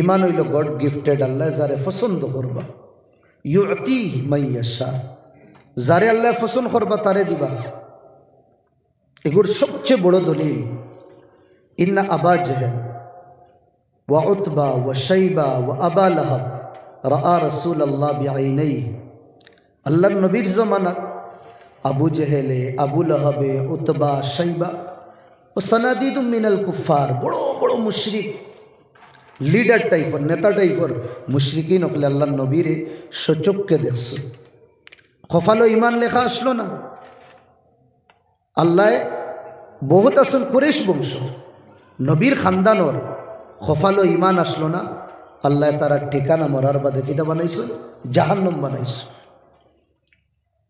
ইমান হইল god gifted, আল্লাহ যারে পছন্দ করবা, ইউতি মাইয়াশা, যারে আল্লাহ পছন্দ করবা তারে দিবা। এগুলোর সবচেয়ে বড় দলিল ইন্না আবা জেহেল ওয়া উতবা ওয়া শাইবা ওয়া আবা লাহাব রাআ রাসূলুল্লাহ বিআইনাই। আল্লাহর নবীর জামানাত আবু জেহেলে, আবু লাহাবে, উতবা, শাইবা ও সানাদিদুম মিনাল কুফার, বড় বড় মুশরিক, লিডার টাইপের, নেতা টাইপের মুশরিকিন হলে আল্লাহর নবীরে সচক্ষে দেখছো। খফালো ইমান লেখা আসলো না। আল্লাহ বহুত আসন কুরেশ বংশ, নবীর খানদানর খফালো ইমান আসলো না। আল্লাহ তারা ঠিকানা মরার বাদে কিতা বানাইছো? জাহান্নাম বানাইছো।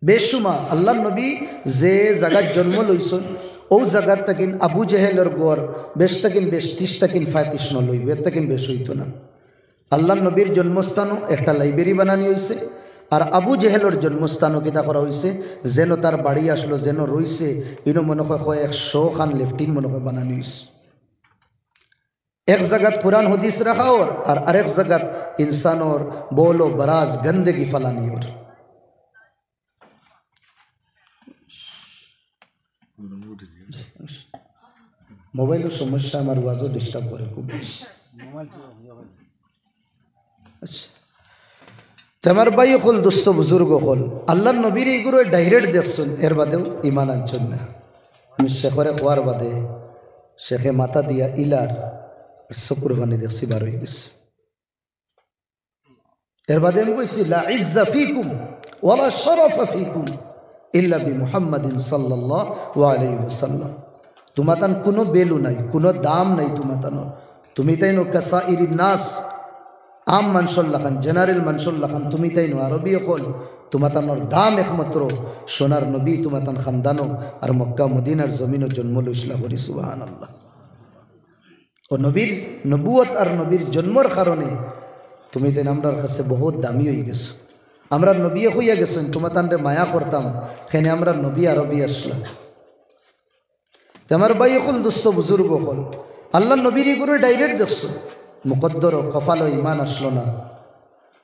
বেশুমা আল্লাহ নবী যে জায়গার জন্ম লইছেন ও জায়গার তাকিন আবু জেহেলের গড় বেশ তাকিন বেশ 30 তাকিন 35 ন লইবে, এর তাকিন বেশ হইতো না। আল্লাহ নবীর জন্মস্থানও একটা লাইব্রেরি বানানি হয়েছে, আর আবু জেহেলের জন্মস্থানও কিতা করা হয়েছে যেন তার বাড়ি আসলো, যেন রইছে ইনো মনে হয় 100 খান লেফটিন মনে হয় বানানি হয়েছে। এক জায়গাত কোরআন হদিস রাখা ওর, আর আরেক জায়গাত ইনসানোর বলো বরাজ গন্দেগি ফালানি ওর। মোবাইলের সমস্যা আমার ওয়াজও ডিস্টার্ব করে খুব বেশি। আচ্ছা, তোমার ভাই হল দোস্ত বুজুর্গ হল আল্লাহর নবীর এইগুলো ডাইরেক্ট দেখছেন, এর বাদেও ইমান আনছেন না। আমি শেখরে খোয়ার বাদে শেখে মাথা দিয়া ইলার চকুর পানি দেখছি বার হয়ে গেছে। এর বাদে আমি কইছি লা ইজ্জা ফিকুম ওয়ালা শরাফা ফিকুম ইল্লা বি মুহাম্মাদিন সাল্লাল্লাহু আলাইহি ওয়াসাল্লাম। তোমাতান কোনো বেলু নাই, কোনো দাম নাই তোমাতানোর। তুমি তাই নো কাসাইরিন নাস, আম মানসল্লা খান, জেনারেল মানসল্লা খান, তুমি তাই নো আরবি হল তোমাতানোর দাম একমাত্র সোনার নবী তোমাতান খানদানো আর মক্কা মদিনার জমিনও জন্ম লইসলা করি। সুবহানাল্লাহ। ও নবীর নবুয়ত আর নবীর জন্মর কারণে তুমি তাই আমরার কাছে বহুত দামি হয়ে গেছো। আমরা নবী হইয়া গেছেন, তোমাতানরে মায়া করতাম, সেখানে আমরা নবী আরবি আসলাম। আমার ভাই হল দুস্থ বুজুর্গ হল আল্লাহ নবীর এগুলো ডাইরেক্ট দেখছো, মুকদ্দর কফালো ইমান আসলো না।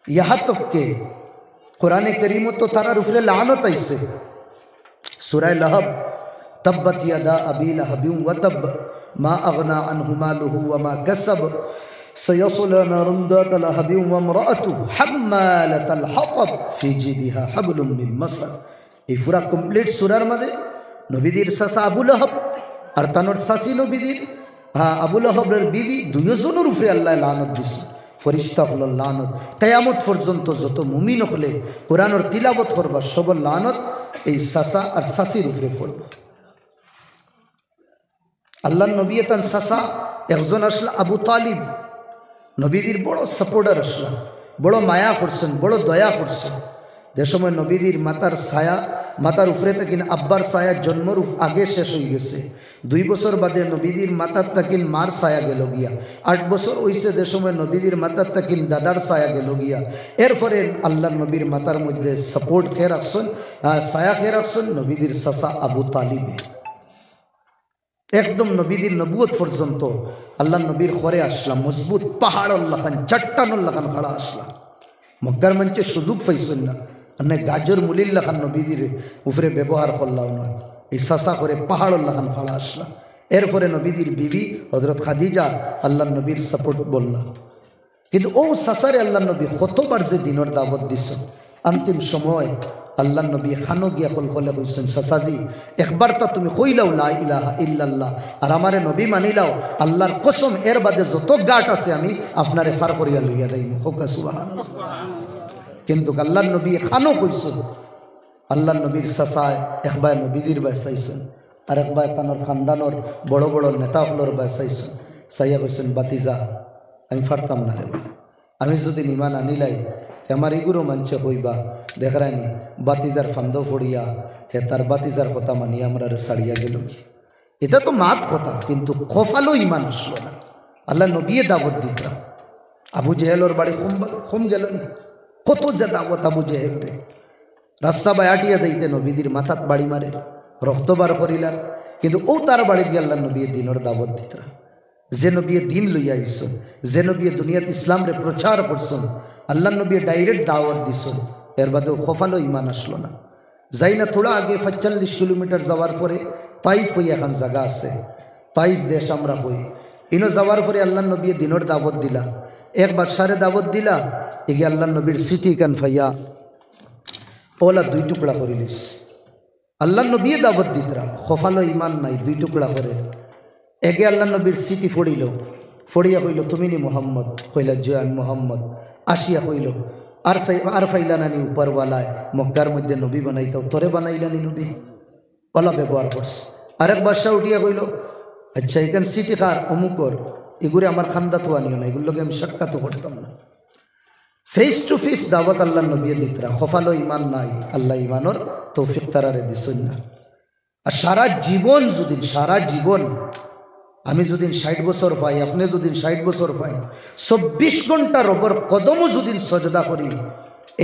ইহা তককে কোরআনে করিমত তো তারার উপরে লানত আইছে। সূরা লাহব তাব্বাত ইয়াদা আবি লাহাবিন ওয়া তাব মা আগনা আনহু মালুহু ওয়া মা কাসাব সায়াসলা নারুন যাত লাহাবিন ওয়া ইমরাআতুহু হাম্মালাতাল হাতাব ফি জিদিহা হাবলুম মিন মাসাদ। এই পুরা কমপ্লিট সূরার মধ্যে নবীদের চাচা আবু লাহাব আর তানোর চাচি নবীদের আবু লাহাবের বিবি দুইজনের উপরে আল্লাহ লানত দিছে। ফরিস্তা হল লানত, কিয়ামত পর্যন্ত যত মুমিন হলে কোরআনের তিলাবত করবা সব লানত এই চাচা আর চাচির উপরে পড়বে। আল্লাহ নবী তান চাচা একজন আসলা আবু তালিব, নবীদের বড় সাপোর্টার আসলা, বড় মায়া করছেন, বড় দয়া করছেন। যে সময় নবীদের মাতার ছায়া, মাতার উপরে তাকিন আব্বার ছায়া জন্মর আগে শেষ হয়ে গেছে। 2 বছর বাদে নবীদের মাতার তাকিন মার ছায়া গেল গিয়া। 8 বছর হয়েছে যে সময় নবীদের মাতার তাকিন দাদার ছায়া গেল গিয়া। এরপরে আল্লাহ নবীর মাতার মধ্যে সাপোর্ট খেয়ে রাখছেন, ছায়া খেয়ে রাখছেন নবীদের চাচা আবু তালিবে। একদম নবীদের নবুয়ত পর্যন্ত আল্লাহ নবীর ঘরে আসলাম, মজবুত পাহাড় আল্লাহ খান, চট্টান আল্লাহ খান খাড়া আসলাম। মক্কার মঞ্চে সুযোগ পাইছেন না, মানে গাজর মুলিল্লা খান নবীদের উপরে ব্যবহার করলাম না। এই চাচা করে পাহাড় আল্লাহ খান খাড়া আসলাম। এরপরে নবীদের বিবি হযরত খাদিজা আল্লাহ নবীর সাপোর্ট বললাম। কিন্তু ও চাচারে আল্লাহ নবী কতবার যে দিনের দাওয়াত দিছ, অন্তিম সময় আল্লাহ নবী খানো গিয়া কলকলে বলছেন, চাচাজি একবার তো তুমি কইলাও লা ইলাহা ইল্লাল্লাহ আর আমারে নবী মানিলাও, আল্লাহর কসম এর বাদে যত গাট আছে আমি আপনারে ফার করিয়া লইয়া যাইনি। হোক সুবহানাল্লাহ। কিন্তু আল্লাহ নবী খানো কইছেন, আল্লাহ নবীর চাচায় একবার নবীদের বাসাইছেন, আর একবার তানোর খানদানোর বড় বড় নেতাগুলোর বাসাইছেন। চাইয়া কইছেন, বাতিজা আমি ফারতাম না রে, আমি যদি ইমান আনিলাই আমার এগুলো মানছে হইবা দেখরানি বাতিজার ফান্দ ফড়িয়া হে তার বাতিজার কথা মানি আমরা সারিয়া গেল কি। এটা তো মাত কথা, কিন্তু খফালো ইমান আসলো না। আল্লাহ নবী দাওয়াত দিতাম। আবু জেহেলর বাড়ি কম গেল নি, কত যে দাওয়াত আবু জেহেল রে। রাস্তা বায়াটিয়া দিতে নবীদের মাথাত বাড়ি মারে, রক্ত বার করিলার, কিন্তু ও তার বাড়ি দিয়ে আল্লাহ নবী দিনের দাওয়াত দিতরা। যে নবী দিন লইয়া আইসন, যে নবী দুনিয়াত ইসলাম রে প্রচার করছেন, আল্লাহ নবী ডাইরেক্ট দাওয়াত দিছেন, এর বাদেও খফালো ইমান আসলো না। যাই না থোড়া আগে ৪৫ কিলোমিটার যাওয়ার পরে তাইফ হই এখন জায়গা আছে, তাইফ দেশ আমরা হই। ইনো যাওয়ার পরে আল্লাহ নবী দিনের দাওয়াত দিলা, এক বাদশারে দাওয়াত দিলা, এগে আল্লাহ নবীর সিটি কান ফাইয়া ওলা 2 টুকরা করিলিস। আল্লাহ নবী দাওয়াত দিতরা, খফালো ইমান নাই, 2 টুকরা করে। এগে আল্লাহ নবীর সিটি ফড়িল, ফড়িয়া কইল তুমি নি মোহাম্মদ? কইলা জয়ান মোহাম্মদ। আসিয়া কইল আর ফাইলা নানি উপরওয়ালায় মক্কার মধ্যে নবী বানাইতাও, তোরে বানাইলানি নবী? ওলা ব্যবহার করছে। আরেক বাদশা উঠিয়া কইল আচ্ছা এখান সিটি কার? অমুকর। এগুলো আমার খান্দা তো আনিও না, এগুলোকে আমি সাক্ষাৎ করতাম না। ফেস টু ফেস দাওয়াত আল্লাহ নবী দিতরা, খফালো ইমান নাই, আল্লাহ ইমানোর তৌফিক তারারে দিছেন না। আর সারা জীবন আমি যদি 60 বছর পাই, আপনি যদি 60 বছর পাই, 24 ঘন্টা রবর কদমও যদি সজদা করি,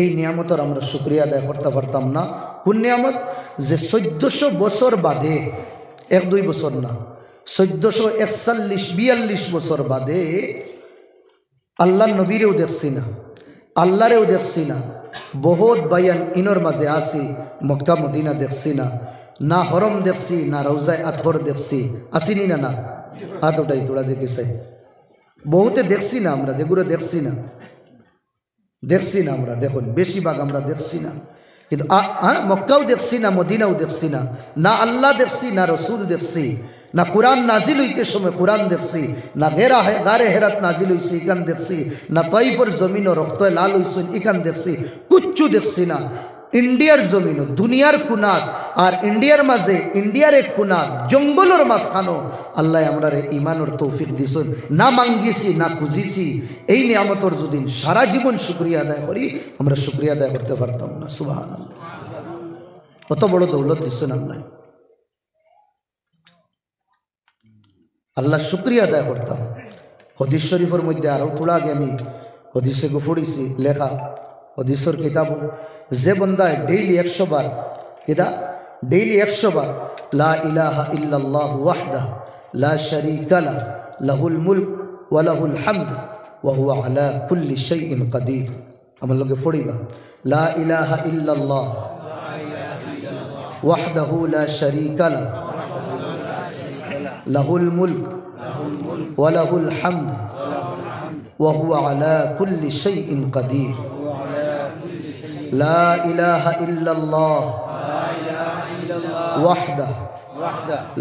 এই নিয়ামতের আমরা শুকরিয়া আদায় করতে পারতাম না। কোন নিয়ামত? যে 1400 বছর বাদে, 1-2 বছর না, 1441-42 বছর বাদে আল্লাহ নবীরেও দেখছি না, আল্লাহরেও দেখছি না, বহুত বায়ান ইনর মাঝে আসি, মক্কা মদিনা দেখছি না, না হরম দেখছি, না রওজায় আথর দেখছি, আসিনি না? না হাত ওটাই তোরা দেখেছে, বহুতে দেখছি না আমরা, যেগুলো দেখছি না আমরা, দেখুন বেশিরভাগ আমরা দেখছি না। কিন্তু মক্কাও দেখছি না, মদিনাও দেখছি না, না আল্লাহ দেখছি, না রসুল দেখছি, না কুরআন নাজিল হইতে সময় কুরআন দেখছি, না গারে হেরাত নাজিল হইছে ইকান দেখছি, না তাইফের জমিন রক্ত লাল হইছে ইকান দেখছি, কুচ্ছু দেখছি না। ইন্ডিয়ার জমিন, দুনিয়ার কুনাত, আর ইন্ডিয়ার মাঝে, ইন্ডিয়ার এক কুনাত জঙ্গলের মাঝখানো আল্লাহ আমরা ইমানের তৌফিক দিছেন। না মাঙ্গিছি, না খুঁজিছি, এই নিয়ামতর যদি সারা জীবন শুকরিয়া আদায় করি, আমরা শুকরিয়া আদায় করতে পারতাম না। সুবহানাল্লাহ, কত বড় দৌলত দিছেন আল্লাহ, আল্লাহ শুকরিয়া আদায় করতাম। হদিস শরীফের মধ্যে আরও থোড়া আগে আমি হদিসে পড়েছি লেখা, হদিসের কিতাব, যে বন্দায় ডেইলি 100 বার, কিতা ডেইলি 100 বার লা ইলাহা ইল্লাল্লাহু ওয়াহদাহু লা শারীকা লাহু লাহুল মুলক ওয়া লাহুল হামদ ওয়া হুয়া আলা কুল্লি শাইইন কাদির। আমার লোকে পড়িবা লা ইলাহা ইল্লাল্লাহ ওয়াহদাহু লা শারীকা লাহু লাহুল মুলক ওয়া লাহুল হামদ ওয়া হুয়া আলা কুল্লি শাইইন কাদির। لا إله إلا الله وحده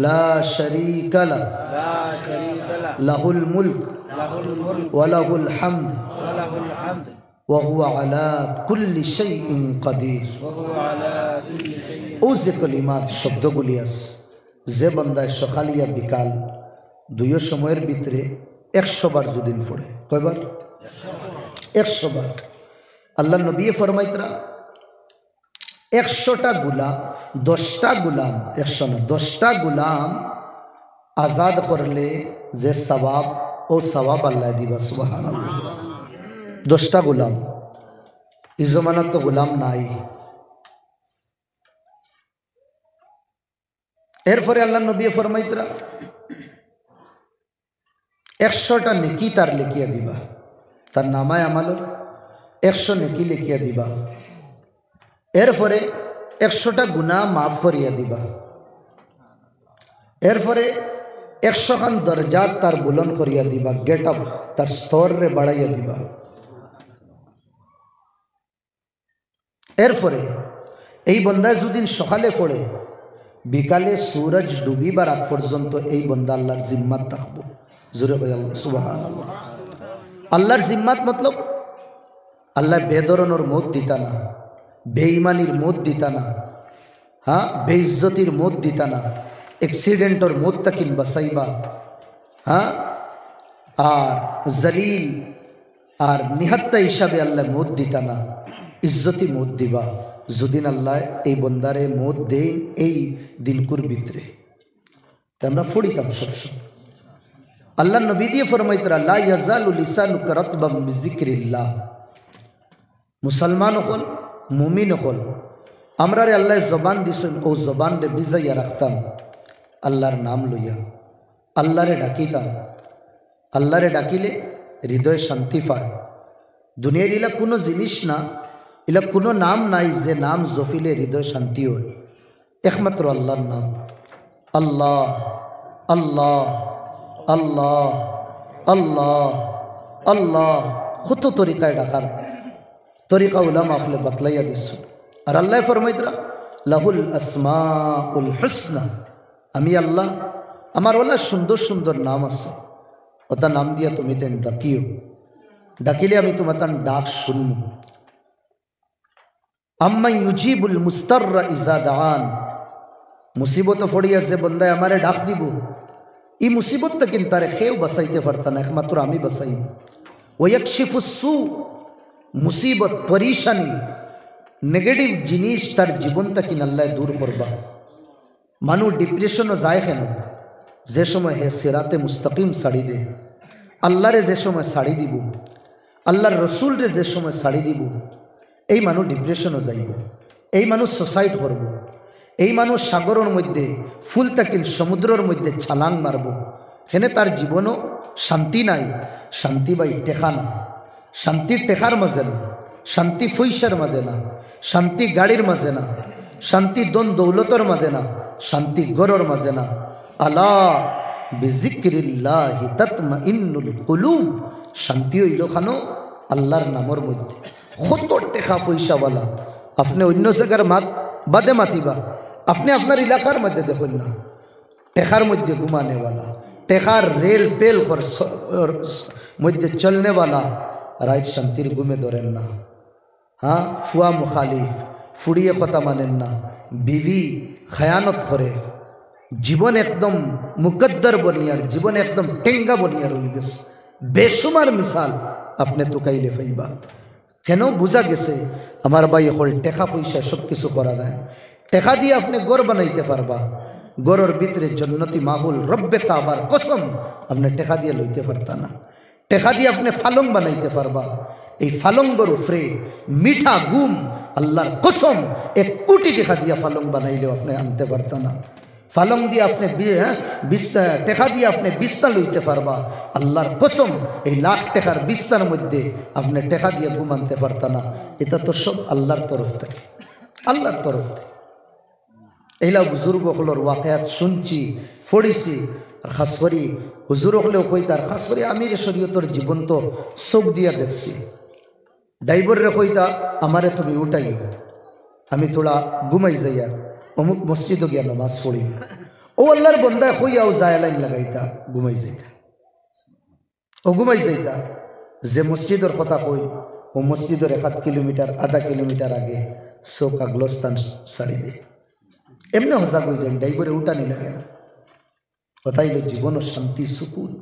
لا شريك له له الملك وله الحمد وهو على كل شيء قدير। ও যে কলিমাত শব্দগুলি আছে, যে বান্দায় সকালিয়া বিকাল 2 সময়ের ভিতরে 100 বার যদি পড়ে, কয়বার? 100 বার। আল্লাহ নবী ফরমাইতরা 100টা গুলাম, 10টা গুলাম, 100 না 10টা গুলাম আজাদ করলে যে সওয়াব, ও সওয়াব আল্লাহ দিবা। সুবহানাল্লাহ, 10টা গুলাম, এই জমানাত তো গুলাম নাই। এরপরে আল্লাহ নবী ফরমাইতরা 100টা নেকি তার লিখিয়া দিবা, তার নামায় আমালো 100 নেকি লিখিয়া দিবা। এরপরে 100টা গুনাহ মাফ করিয়া দিবা। এরপরে 100 খান দরজাত তার বুলন্দ করিয়া দিবা, গেট আপ তার স্তর রে বাড়াইয়া দিবা। এরপরে এই বন্দায় যদি সকালে পড়ে, বিকালে সূরজ ডুবিবার আগ পর্যন্ত এই বন্দা আল্লাহর জিম্মাত থাকবো। জোরে কই আল্লাহ সুবহানাল্লাহ। আল্লাহর জিম্মাত মতলব আল্লাহ বেদরনের মত দিতা না, বেঈমানির মত দিতা না, হ্যাঁ বেইজ্জতির মত দিতা না, অ্যাক্সিডেন্টর মত তাকিন বাসাইবা, হ্যাঁ আর জলিল আর নিহত্তা হিসাবে আল্লাহ মত দিতা না, ইজ্জতি মত দিবা। যদিন আল্লাহ এই বন্দারে মত দেন এই দিনকুর ভিতরে, আমরা ফড়িতাম সবসময়। আল্লাহ নবী দিয়ে ফরমাইতরা লা ইয়াজালু লিসানুকা রাতবাম বিযিকরিল্লাহ। মুসলমান হল, মুমিন হল, আমরা রে আল্লাহ জবান দিছেন, ও জবান রে বিজাইয়া রাখতাম আল্লাহর নাম লইয়া, আল্লাহরে ডাকিতাম, আল্লাহরে ডাকিলে হৃদয় শান্তি পায়। দুনিয়ার ইলা কোনো জিনিস না, ইলা কোনো নাম নাই যে নাম জফিলে হৃদয় শান্তি হয়। একমাত্র আল্লাহর নাম। আল্লাহ আল্লাহ আল্লাহ আল্লাহ আল্লাহ। কত তরিকায় ডাকার তরিকা উলামা আপনি বাতলাইয়া দিচ্ছ। আর আল্লাহ ফরমাইতরা লাহুল আসমাউল হুসনা, আমি আল্লাহ, আমার ওলা সুন্দর সুন্দর নাম আছে, ওটা নাম দিয়া তুমি তেন ডাকিও, ডাকিলে আমি তোমার তার ডাক শুনব। আম্মা ইউজিবুল মুস্তাররা ইজা দান, মুসিবত ফড়িয়া যে বন্দায় আমারে ডাক দিব, এই মুসিবতটা কিন্তু তারে খেয়েও বাঁচাইতে পারত না, একমাত্র আমি বাঁচাইব। ওয়াকশিফুসসু, মুসিবত পরিশানি নেগেটিভ জিনিস তার জীবনটা কিন আল্লাহ দূর করবা। মানুষ ডিপ্রেশনও যায় কেন? যে সময় হে সিরাতে মুস্তাকিম ছাড়ি দে, আল্লাহরে যে সময় ছাড়ি দিব, আল্লাহর রসুলরে যে সময় ছাড়ি দিব, এই মানুষ ডিপ্রেশনও যাইব, এই মানুষ সুসাইড করব, এই মানুষ সাগরের মধ্যে ফুল তাকিন সমুদ্রের মধ্যে ছালাং মারব। হেনে তার জীবনও শান্তি নাই। শান্তি বাই টেকা না, শান্তি টেকার মাঝে না, শান্তি পয়সার মাঝে না, শান্তি গাড়ির মাঝে না, শান্তি দন দৌলতর মাঝে না, শান্তি গরর মাঝে না। আলা বিজিক্রিল্লাহি তাতমাইন্নুল কুলুব, শান্তি হইল খানো আল্লাহর নামর মধ্যে। কত টেকা পয়সাওয়ালা আপনি অন্য জায়গার বাদে মাতিবা, আপনি আপনার এলাকার মধ্যে দেখুন না, টেকার মধ্যে ঘুমানেওয়ালা, টেকার রেল পেল মধ্যে চলনেওয়ালা রাইট শান্তির ঘুমে ধরেন না। হ্যাঁ, ফুয়া মুখালিফ, ফুড়িয়ে কথা মানেন না, বিবি খায়ানত করে, জীবন একদম মুকদ্দর বনিয়ার, জীবন একদম টেঙ্গা বনিয়ার হয়ে গেছে। বেসুমার মিসাল আপনি তুকাইলে ফাইবা। কেন? বোঝা গেছে আমার ভাই হল টেকা পয়সা সব কিছু করা দেয়। টেকা দিয়ে আপনি গড় বানাইতে পারবা, গড়ের ভিতরে জন্নতি মাহুল রব্বে কাবার কসম আপনি টেকা দিয়ে লইতে পারতা না। টেকা দিয়ে আপনি ফালং বানাইতে পারবা, এই ফালঙ্গর উপরে মিঠা গুম আল্লাহর কসম 1 কোটি টাকা দিয়ে ফালং বানাইলেও আপনি আনতে পারতা না। ফালং দিয়ে আপনি টেকা দিয়ে আপনি বিছনা লইতে পারবা, আল্লাহর কসম এই লাখ টাকার বিছনার মধ্যে আপনি টেকা দিয়ে ঘুম আনতে পারতা না। এটা তো সব আল্লাহর তরফ থেকে, আল্লাহর তরফ থেকে। এইলা বুজুর্গ হলোর ওয়াকিয়াত শুনছি, পড়িছি। আর খাস করি হুজুর হলেও কইতার, খাস করি আমির শরীয়তর জীবন তো চোখ দিয়া দেখছি। ড্রাইভাররে কইতা আমারে তুমি উঠাই, আমি থোড়া ঘুমাই যাই, আর অমুক মসজিদও গিয়া নামাজ পড়ি। ও আল্লাহর বন্দায় কইয়াও যায় লাইন লাগাইতা, ঘুমাই যাইতা, ও ঘুমাই যাইতা। যে মসজিদের কথা কই, ও মসজিদের 1 কিলোমিটার 1/2 কিলোমিটার আগে চৌকা গ্লস্তান ছাড়ি দে, এমনি হজা কই যায়, ড্রাইভারে উঠানি লাগে না। কথাই জীবন ও শান্তি সুকুন।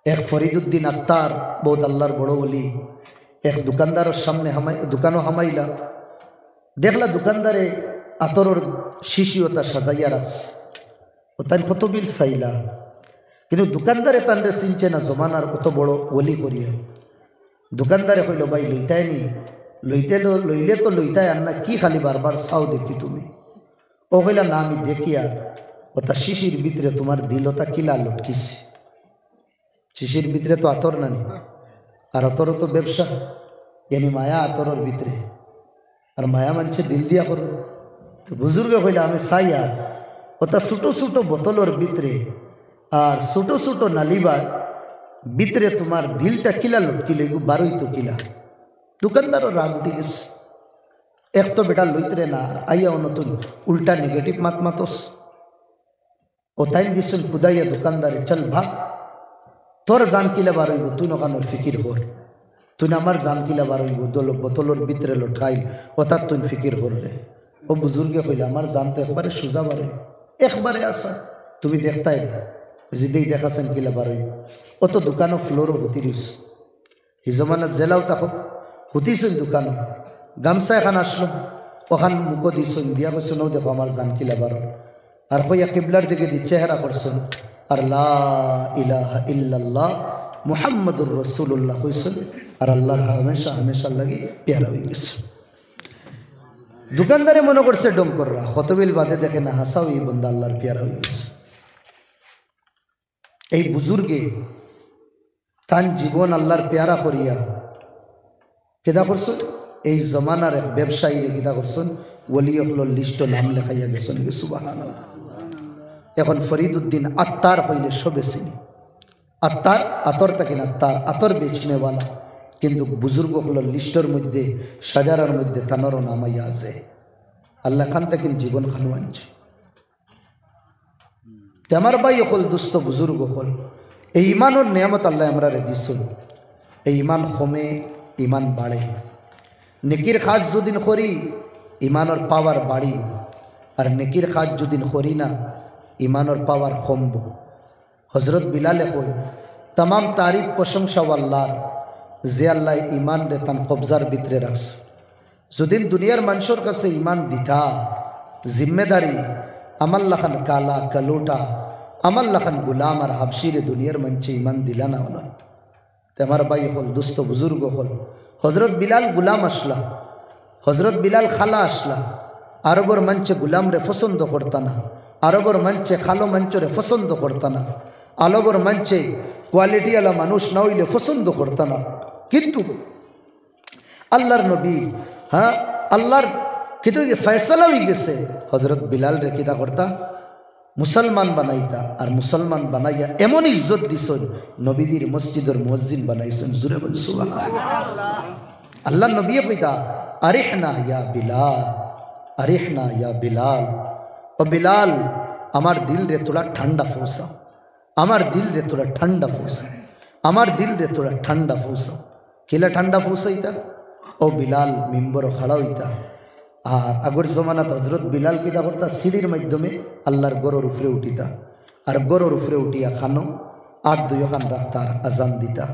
এক ফরিদুদ্দিন আত্মার বহুত আল্লাহর বড় বলি, এক দোকানদারের সামনে দোকানও হামাইলা, দেখলা দোকানদারে আতরের শিশি ওটা সাজাইয়া রাখছে, ও তাই কত বিল চাইলা, কিন্তু দোকানদারে তানরে চিনছে না, জমানার কত বড় ওলি করিয়া। দোকানদারে কইল ভাই লইতাই নি, লইলে তো লইতাই আর না, কি খালি বারবার চাও দেখি তুমি? ও কইলা না আমি দেখি, আর ওটা শিশির ভিতরে তোমার দিলতা কিলা লটকিছে, শিশির ভিতরে তো আতর নানি, আর আতরও তো ব্যবসা, এনি মায়া আতরের ভিতরে, আর মায়া মানছে দিল দিয়া করো। তো বুজুর্গে কইলা আমি চাই, আর ওটা ছোটো ছোটো বোতলের ভিতরে আর ছোটো ছোটো নালিবা ভিতরে তোমার দিলটা কিলা লটকিলে, বারোই তো কিলা। দোকানদারও রাগ উঠে গেছে, এক তো বেটা লইতরে না, আর আইয়াও নতুন উল্টা নেগেটিভ মাতোস। ও তাই দিছেন কুদাইয়া দোকানদারে, চল ভাগ, তোর জান কিলা বার হইব, তুই নখানোর ফিকির কর, তুই আমার জান কিলা বার হইব, বোতলের ভিতরে লটকাইল, ও তার তুই ফিকির করলে। ও বুজুর্গে কইলে আমার জান তো একবারে সোজা বারে, একবারে আসা, তুমি দেখতাই না, যদি দেখাছেন কিলা বার হইব। ও তো দোকানও ফ্লোরও হুতি রইস, এই জমানাত জেলাও তাক হুতিছেন দোকানও, গামছা এখান আসলো, ওখান মুখো দিছেন, দিয়া কইছেন ও দেখো আমার জান কিলা বার, আর কইয়া কিবলার দিকে দি চেহারা করছেন, আর লা ইলাহা ইল্লাল্লাহ মুহাম্মাদুর রাসূলুল্লাহ কইছেন, আর আল্লাহর হামেশা হামেশা লাগি পেয়ারা হয়ে গেছে। দোকানদারে মনে করছে ডঙ্কররা, কতবিল বাদে দেখে না হাসাও এই বন্দা আল্লাহর পেয়ারা হয়ে গেছে। এই বুজুর্গে তান জীবন আল্লাহর পেয়ারা করিয়া কেদা করছেন, এই জমানার এক ব্যবসায়ীরে কিতা করছেন, ওলিয়কলোর লিস্ট নাম লেখাইয়া গেছেন। সুবহানাল্লাহ। এখন ফরিদুদ্দিন আত্মার হইলে সবে চিনি। আত্মার আতর তাকিন আত্মার আতর বেচনেওয়ালা, কিন্তু বুজুর্গগুলোর লিস্টের মধ্যে সাজারার মধ্যে তানোরও নামাইয়া আছে। আল্লাহ খান তাকিন জীবন খানু আনছে। আমার ভাই হল দুস্থ বুজুর্গ হল, এই ইমানোর নিয়ামত আল্লাহ আমরা দিছুন। এই ইমান কমে, ইমান বাড়ে। নেকির কাজ যদিন করি ইমানোর পাওয়ার বাড়িব, আর নেকির কাজ যদিন করি না ইমানোর পাওয়ার কমব। হজরত বিলালে কই তাম তারিফ প্রশংসা আল্লাহর, যে আল্লাহ ইমান রে তান কবজার ভিতরে রাখছে। যদিন দুনিয়ার মানুষের কাছে ইমান দিতা জিম্মেদারি, আমার লাখান কালা কালোটা, আমার লাখান গুলাম আর হাবশিরে দুনিয়ার মঞ্চে ইমান দিলা না হল। আমার ভাই হল দুস্থ বুজুর্গ হল, হজরত বিলাল গুলাম আসলা, হজরত বিলাল খালা আসলা, আরবর মঞ্চে গুলাম রে পছন্দ করতা না, আরবর মঞ্চে খালো মঞ্চরে পছন্দ করতা না, আলবর মঞ্চে কোয়ালিটি আলা মানুষ না হইলে পছন্দ করতা না। কিন্তু আল্লাহর নবী, হ্যাঁ আল্লাহর কিন্তু ফয়সালা হয়ে গেছে, হজরত বিলাল রে কিতা করতা, মুসলমান বানাইতা। আর মুসলমান বানাইয়া এমন ইজ্জত দিছেন, নবীদের মসজিদের মুয়াজ্জিন বানাইছেন। জুরে বল সুবহানাল্লাহ। আল্লাহ নবী কইতা, আরিহনা ইয়া বিলাল, আরিহনা ইয়া বিলাল। ও বিলাল, আমার দিল রে তোরা ঠান্ডা ফৌসা, আমার দিল রে তোরা ঠান্ডা ফৌসা, আমার দিল রে তোরা ঠান্ডা ফৌসা। কিলা ঠান্ডা ফৌসাইতা? ও বিলাল মিম্বর খাড়া হইতা। আর আগর জমানাত হজরত বিলাল কিতা করতা, সিঁড়ির মাধ্যমে আল্লাহর গরুর উপরে উঠিতা, আর গরুর উপরে উঠিয়া খানো আর দুই খান রাখতা, আর আজান দিতা।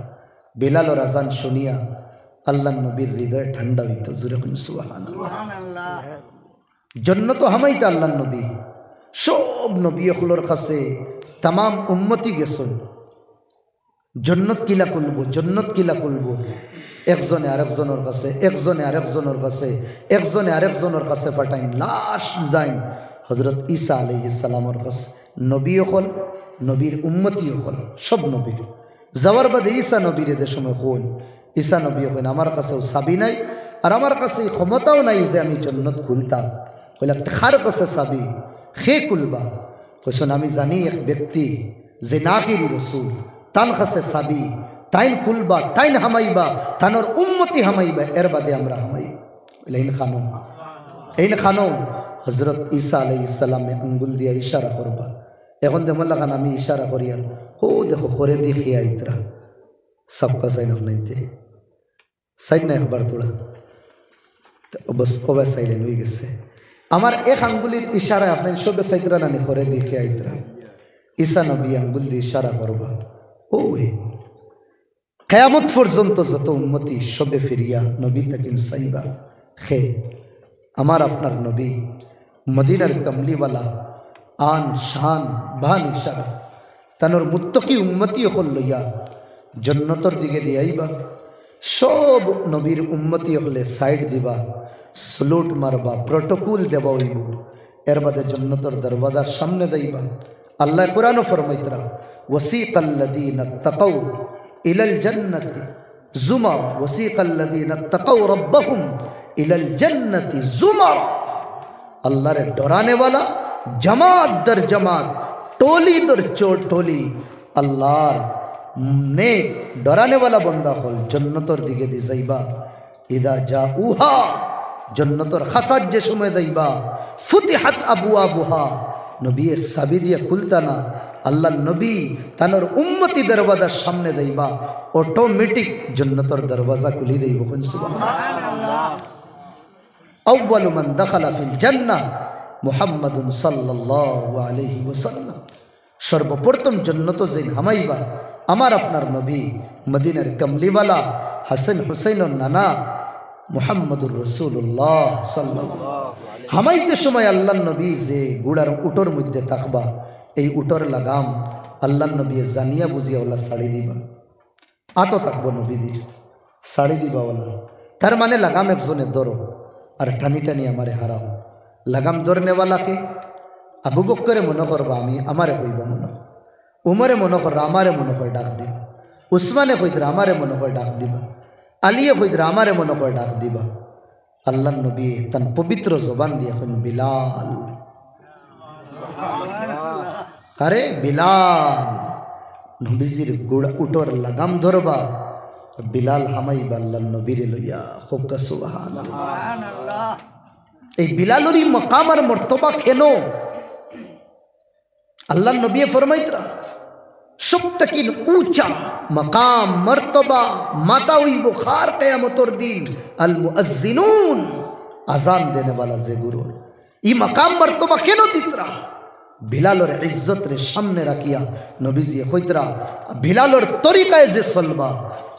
বিলালর আজান শুনিয়া আল্লাহ নবীর হৃদয় ঠান্ডা হইত। জুরে সুবহানাল্লাহ। জন্নত হামাইতা আল্লাহ নবী, সব নবী হলোর কাছে তাম উম্মতি গেছেন। জন্নত কিলা করব, জন্নত কিলা করব, একজনে আরেকজনের কাছে, একজনে আরেকজনের কাছে, একজনে আরেকজনের কাছে পাঠাইন। লাস্ট যাইন হজরত ঈসা আলাইহিস সালামের কাছে। নবী হল, নবীর উম্মতি হল, সব নবীর যাওয়ার বাদে ঈসা নবীর এদের সময় হল, ঈসা নবী হইন আমার কাছেও চাবি নাই, আর আমার কাছে ক্ষমতাও নাই যে আমি জন্নত খুলতাম। কইলা খার কাছে চাবি, খে খুলবা? কইসন আমি জানি এক ব্যক্তি যে নাখিরি রসুল, তান কাছে চাবি, তাইন খুলবা, তাইন হামাইবা, তানোর উম্মতি হামাইবা, এর বাদে আমরা হামাইব। এইন খানো, এইন খানো। হজরত ঈসা আলাইহিস সালামে আঙ্গুল দিয়া ইশারা করবা। এখন যেমন লাগান আমি ইশারা করি, আর ও দেখো করে দেখি আইতরা সবকা সাইন আপনাইতে সাইন না একবার তোলা বস ওবা সাইলেন হয়ে গেছে। আমার এক আঙ্গুলির ইশারায় আপনার সবে সাইতরা নানি করে দেখে আইতরা। ঈসা নবী আঙ্গুল দিয়ে ইশারা করবা, ও হে কিয়ামত পর্যন্ত যত উম্মতি সবে ফিরিয়া নবী তাকিন সাইবা খে। আমার আপনার নবী মদিনার কমলিওয়ালা আন শান বান ইশারা তানোর মুত্তকি উম্মতি হল লইয়া জন্নতর দিকে দিয়াইবা। সব নবীর উম্মতি হলে সাইড দিবা, সলুট মারবা, প্রটোকল দেবা হইব। এর বাদে জন্নতর দরওয়াজার সামনে যাইবা। আল্লাহ কুরআনও ফরমাইতরা, ওয়াসিকাল্লাযীনা তাকাউ ইলাল জান্নাতি যুমারা, ওয়াসিকাল্লাযীনা তাকাউ রাব্বাহুম ইলাল জান্নাতি যুমারা। আল্লাহর ডরানেওয়ালা জামাত দর জামাত, टोली दर चोर टोली अल्लाहर ने डराने वाला बंदा हल जन्नतर दिके दी जाइबा। इदा जाऊहा जन्नतर खासात जे समय जाइबा, फुतिहात अबुआबुहा नबी साबी दिया खुलता ना, अल्लाह नबी तानर उम्मती दरवाजार सामने जाइबा, ऑटोमेटिक जन्नतर दरवाजा खुली देइबो। सुबहानाल्लाह। अव्वल मन दखला फिल जन्नह मुहम्मदुन सल्लल्लाहु अलैहि वसल्लम। सर्वप्रथम जन्नत जेन हामाइबा आमार आपनार नबी मदिनार कमलीवाला हासन हुसैन नाना मुहम्मदुर रसूलुल्लाह सल्लल्लाहु। हामाइते समय आल्लाह नबी जे गुड़ार उटोर मध्य थाकबा, এই উটর লাগাম আল্লাহ নবী জানিয়া বুঝিয়া ওলা শাড়ি দিবা। আতো থাকবো নবীদের শাড়ি দিবা ওলা, তার মানে লাগাম একজনের ধরো আর টানি টানি আমারে হারাও। লাগাম ধরনেওয়ালাকে আবু বক্করে মনে করবা, আমি আমারে কইবা মনে। উমরে মনে কর আমারে মনে করে ডাক দিবা, উসমানে কইতরা আমারে মনে করে ডাক দিবা, আলিয়ে কইতরা আমারে মনে করে ডাক দিবা। আল্লাহ নবী তান পবিত্র জবান দিয়ে এখন বিলাল, আরে বিলাল নবীজির গুড় উটোর লাগাম ধরবা, বিলাল হামাইবা আল্লাহ নবীরে লইয়া। খুব সুবহানাল্লাহ। এই বিলালেরই মকাম আর মর্তবা কেন আল্লাহ নবী ফরমাইতরা সবথেকে উঁচা মকাম মর্তবা মাতা হইব খার কিয়ামতের দিন আল মুআজ্জিনুন, আজান দেনে वाला যে গুরু। এই মকাম মর্তবা কেন দিতরা? বিলালের ইজ্জত রে সামনে রাখিয়া নবীজি কইতরা বিলালের তরিকায় যে চলবা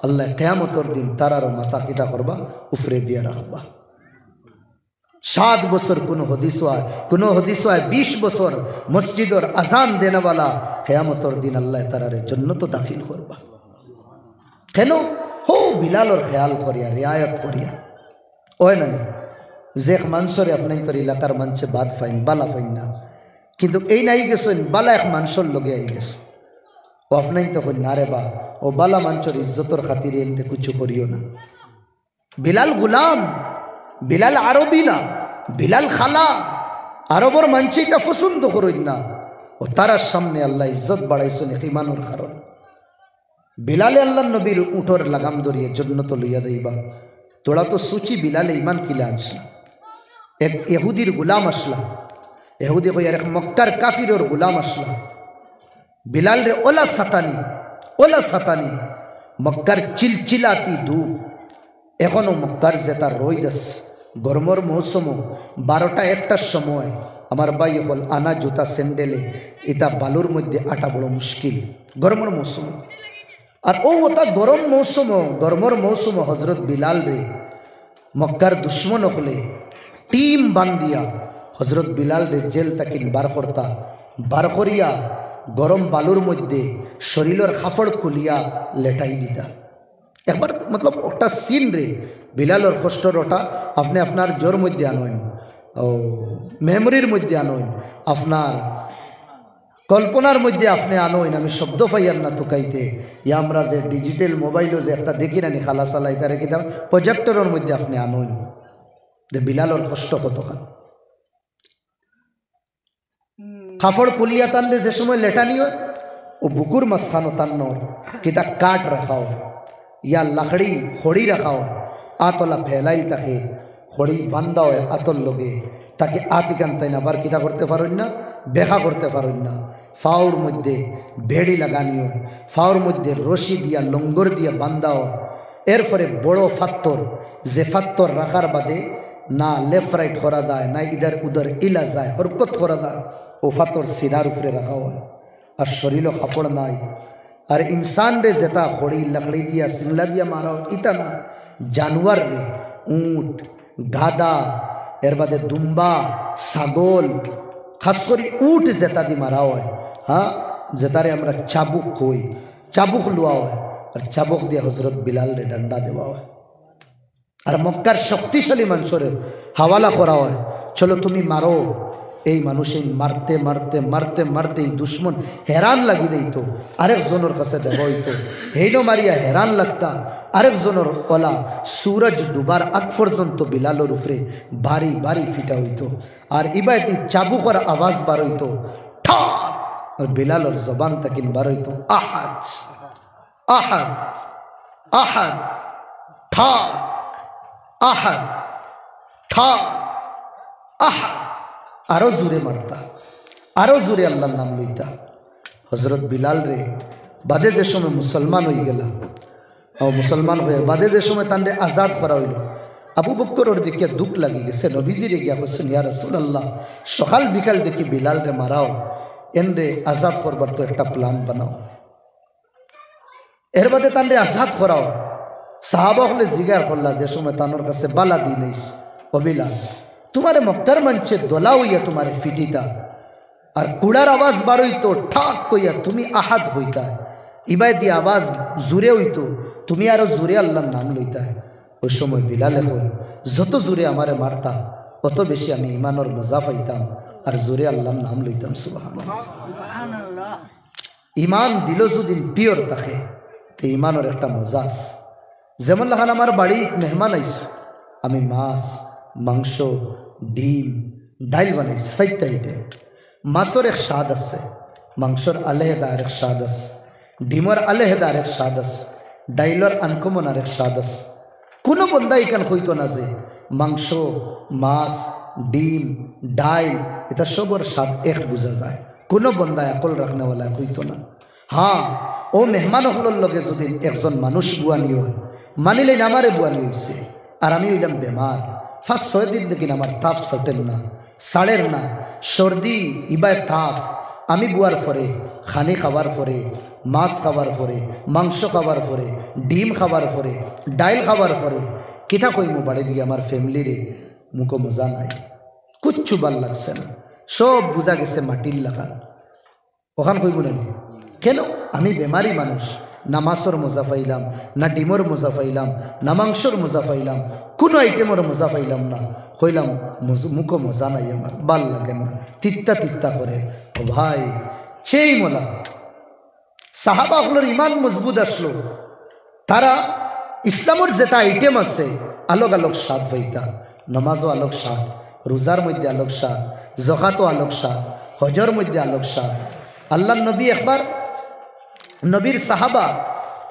আল্লাহ কিয়ামতের দিন তারার মাথা কিতা করবা উফরে দিয়া রাখবা। 7 বছর কোনো হদিস হয় 20 বছর মসজিদর আজান দেনেওয়ালা কিয়ামতের দিন আল্লাহ তারারে জান্নাত দাখিল করবা। কেন? হো বিলালর খেয়াল করিয়া রিয়ায়ত করিয়া ওই না যে মানুষরে আপনার তোর এলাকার মানুষে বাদ ফাইন বালা ফাইন না, কিন্তু এই নাই গেছেন বালা এক মানুষের লগে আই গেছে, ও আপনাই তখন না রে বা ও বালা মানুষের ইজ্জতর খাতিরে এনে কিছু করিও না। বিলাল গুলাম, বিলাল আরবি না, বিলাল খালা, আরবর মানুষ এটা পছন্দ করেন না। ও তারার সামনে আল্লাহ ইজ্জত বাড়াইছেন এক ইমানোর কারণ। বিলালে আল্লাহ নবীর উঠোর লাগাম ধরিয়ে জান্নাত লইয়া দেইবা। তোরা তো সুচি বিলালে ইমান কিলা আসলা, এক ইহুদির গুলাম আসলা, ইহুদি কইয়ার এক মক্কার কাফিরর গুলাম আসলা। বিলাল রে ওলা সাতানি মক্কার চিলচিলাতি ধূপ, এখনো মক্কার যেটা রোদ আছে গরমের মৌসুম 12টা-1টার সময় আমার ভাই হল আনা জুতা স্যান্ডেলে এটা বালুর মধ্যে আটা বড় মুশকিল গরমের মৌসুম। আর ও ওটা গরমের মৌসুম হজরত বিলাল রে মক্কার দুশ্মন হলে টিম বান্দিয়া হজরত বিলাল রে জেল তাকিন বার করিয়া গরম বালুর মধ্যে শরীরের কাপড় খুলিয়া লেটাই দিতা। একবার মতলব ওটা সিন রে বিলালর কষ্টর ওটা আপনি আপনার জোর মধ্যে আনইন, ও মেমোরির মধ্যে আনইন, আপনার কল্পনার মধ্যে আপনি আনইন। আমি শব্দ পাইয়ার না তুকাইতে ইয়া আমরা যে ডিজিটাল মোবাইলও যে একটা দেখি না খালা চালাই তারে কিতাব প্রজেক্টরের মধ্যে আপনি আনইন যে বিলালর কষ্ট কতখান। কাপড় কুলিয়া টানলে যে সময় লেটানি হয় ও বুকুর মাঝখানো টান্নর কিতা কাঠ রাখা হয় ইয়া লাকড়ি খড়ি রাখা হয়, আতলা ফেলাই তাকে খড়ি বান্ধা হয় আতর লগে, তাকে আতিকান তাই না আবার কিতা করতে পারেন না দেখা করতে পারেন না। ফাউর মধ্যে বেড়ি লাগানি হয়, ফাউর মধ্যে রশি দিয়া লঙ্গর দিয়া বান্ধা হয়। এরপরে বড় ফাত্তর যে ফাত্তর রাখার বাদে না লেফট রাইট করা যায় না ইধার উধর ইলা যায় হরকত করা যায়, ও ফাত্তর সিনার উপরে রাখা হয়। আর শরীরও কাপড় নাই। আর ইনসান রে যেটা খড়ি লাকড়ি দিয়া সিংলা দিয়া মারা হয় ইটা না, জানোয়ার রে উট গাদা এর বাদে দুম্বা ছাগল খাস করে উট যেটা দি মারা হয়, হ্যাঁ যেটারে আমরা চাবুক কই, চাবুক লোয়া হয় আর চাবুক দিয়ে হজরত বিলাল রে ডান্ডা দেওয়া হয়। আর মক্কার শক্তিশালী মানুষের হাওয়ালা করা হয়, চলো তুমি মারো। এই মানুষে মারতে মারতে মারতে মারতে এই দুশ্মন হেরান লাগি দিত, আরেকজনের কাছে দেওয়া হইতো, হেইনো মারিয়া হেরান লাগতা আরেকজনের ওলা সূরজ ডুবার আগ পর্যন্ত বিলালের উপরে ভারী ভারী ফিটা হইতো। আর ইবাইতি চাবুকের আওয়াজ বার হইতো ঠাক, আর বিলালের জবান তাকিন বার হইতো আহাদ আহাদ আহাদ ঠাক আহাদ ঠাক আহাদ। আরো জোরে মারতা, আরো জোরে আল্লাহর নাম লইতা। হজরত বিলাল রে বাদে যে সময় মুসলমান হয়ে গেল, মুসলমান হয়ে বাদে যে সময় তান্ডে আজাদ করা হইল, আবু বকরের দিকে দুঃখ লাগি গেছে। নবীজিরে গিয়া বলছেন ইয়া রাসূলুল্লাহ সকাল বিকাল দেখি বিলাল রে মারাও, এনরে আজাদ করবার তো একটা প্ল্যান বানাও। এর বাদে তান্ডে আজাদ করাও। সাহাবা হলে জিগার করলা যে সময় তানোর কাছে বালা দি নেইস, ও বিলাল তোমারে মক্কার মঞ্চে দোলা হইয়া তোমারে ফিটিতা আর কুড়ার আওয়াজ বার হইতো ঠাক কইয়া তুমি আহাদ হইতা, ইবাই দিয়ে আওয়াজ জুড়ে হইতো তুমি আরো জোরে আল্লাহর নাম লইতা। ওই সময় বিলালে কই যত জোরে আমারে মারতা অত বেশি আমি ইমানের মজা পাইতাম আর জোরে আল্লাহর নাম লইতাম। সুবহানাল্লাহ। ইমান দিল যদি পিওর থাকে তো ইমানের একটা মজা আছে। যেমন লাগান আমার বাড়ি মেহমান আইসো, আমি মাছ মাংস ডিম ডাইল বানাইছি 4টা আইটেম। মাছের এক স্বাদ আছে, মাংসর আলেহেদা আরেক স্বাদ আছে, ডিমর আলেহেদা আরেক স্বাদ আছে, ডাইলর আনকমন আরেক স্বাদ আছে। কোনো বন্দা এখান হইতো না যে মাংস মাছ ডিম ডাইল এটা সবর স্বাদ এক বোঝা যায়। কোনো বন্দা একল রাখনেওয়ালা হইতো না। হ্যাঁ, ও মেহমান হলোর লগে যদি একজন মানুষ বুয়ানি হয়, মানিলেন আমারে বুয়ানি হয়েছে আর আমি হইলাম বেমার, 5-6 দিন দেখিন আমার তাপ সাটেন না সাড়ের না, সর্দি ইবায় তাপ, আমি বুয়ার পরে খানি খাবার পরে মাছ খাবার পরে মাংস খাবার পরে ডিম খাবার পরে ডাইল খাবার পরে কিতা কইমু বাড়ি দিয়ে আমার ফ্যামিলিরে মুখো মজা নাই, কুচ্ছু ভাল লাগছে না, সব বুঝা গেছে মাটির লাগান। ওখান কইব না কেন? আমি বেমারি মানুষ, না মাছর মজা পাইলাম না ডিমর মজা পাইলাম না মাংসর মজা পাইলাম, কোনো আইটেমর মজা পাইলাম না, কইলাম মুখো মজা নাই, আমার ভাল লাগেন না, তিত্তা তিত্তা করে। ও ভাই সেই মোলা সাহাবা হলোর ইমান মজবুত আসলো, তারা ইসলামের যেটা আইটেম আছে আলোক আলোক স্বাদ পাইতা। নমাজও আলোক স্বাদ, রোজার মধ্যে আলোক স্বাদ, জকাতও আলোক স্বাদ, হজর মধ্যে আলোক স্বাদ। আল্লাহ নবী একবার নবীর সাহাবা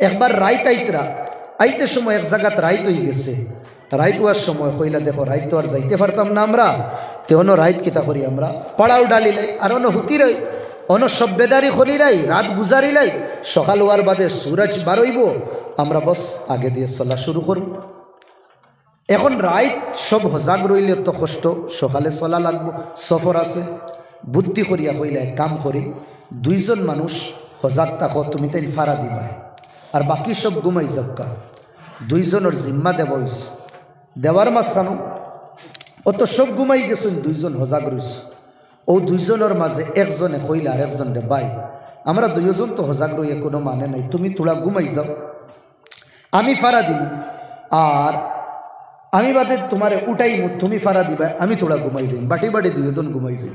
একবার রাইত আইতে সময় এক জায়গাত রাইত হয়ে গেছে। রাইত হওয়ার সময় কইলা দেখো রাইত তো আর যাইতে পারতাম না আমরা, তেমনও রাইত কিতা করি আমরা পড়াও ডালিলাই আর অন্য হুতিরাই অন্য সভ্যদারি খলিলাই রাত গুজারিলাই, সকাল হওয়ার বাদে সুরজ বারইব, আমরা বস আগে দিয়ে চলা শুরু করব। এখন রাইত সব হজাগ রইলে তো কষ্ট, সকালে চলা লাগবো, সফর আছে। বুদ্ধি করিয়া কইলে কাম করি, 2 জন মানুষ হজাগ থাকো, তুমি তাই ফাড়া দিবা আর বাকি সব ঘুমাই যাক্কা। 2 জনের জিম্মা দেব হয়েছে, দেওয়ার মাঝখানো ও তো সব ঘুমাই গেছেন, 2 জন হজাগ রয়েছে। ও 2 জনের মাঝে একজনে কইলে আর একজন রে বাই আমরা 2 জন তো হজাগ রইয়া কোনো মানে নাই, তুমি তোরা ঘুমাই যাও, আমি ফাড়া দিব আর আমি বাদে তোমারে উঠাই তুমি ফাড়া দিবা, আমি তোরা ঘুমাই যাই, বাটি বাটি 2 জন ঘুমাই যাই।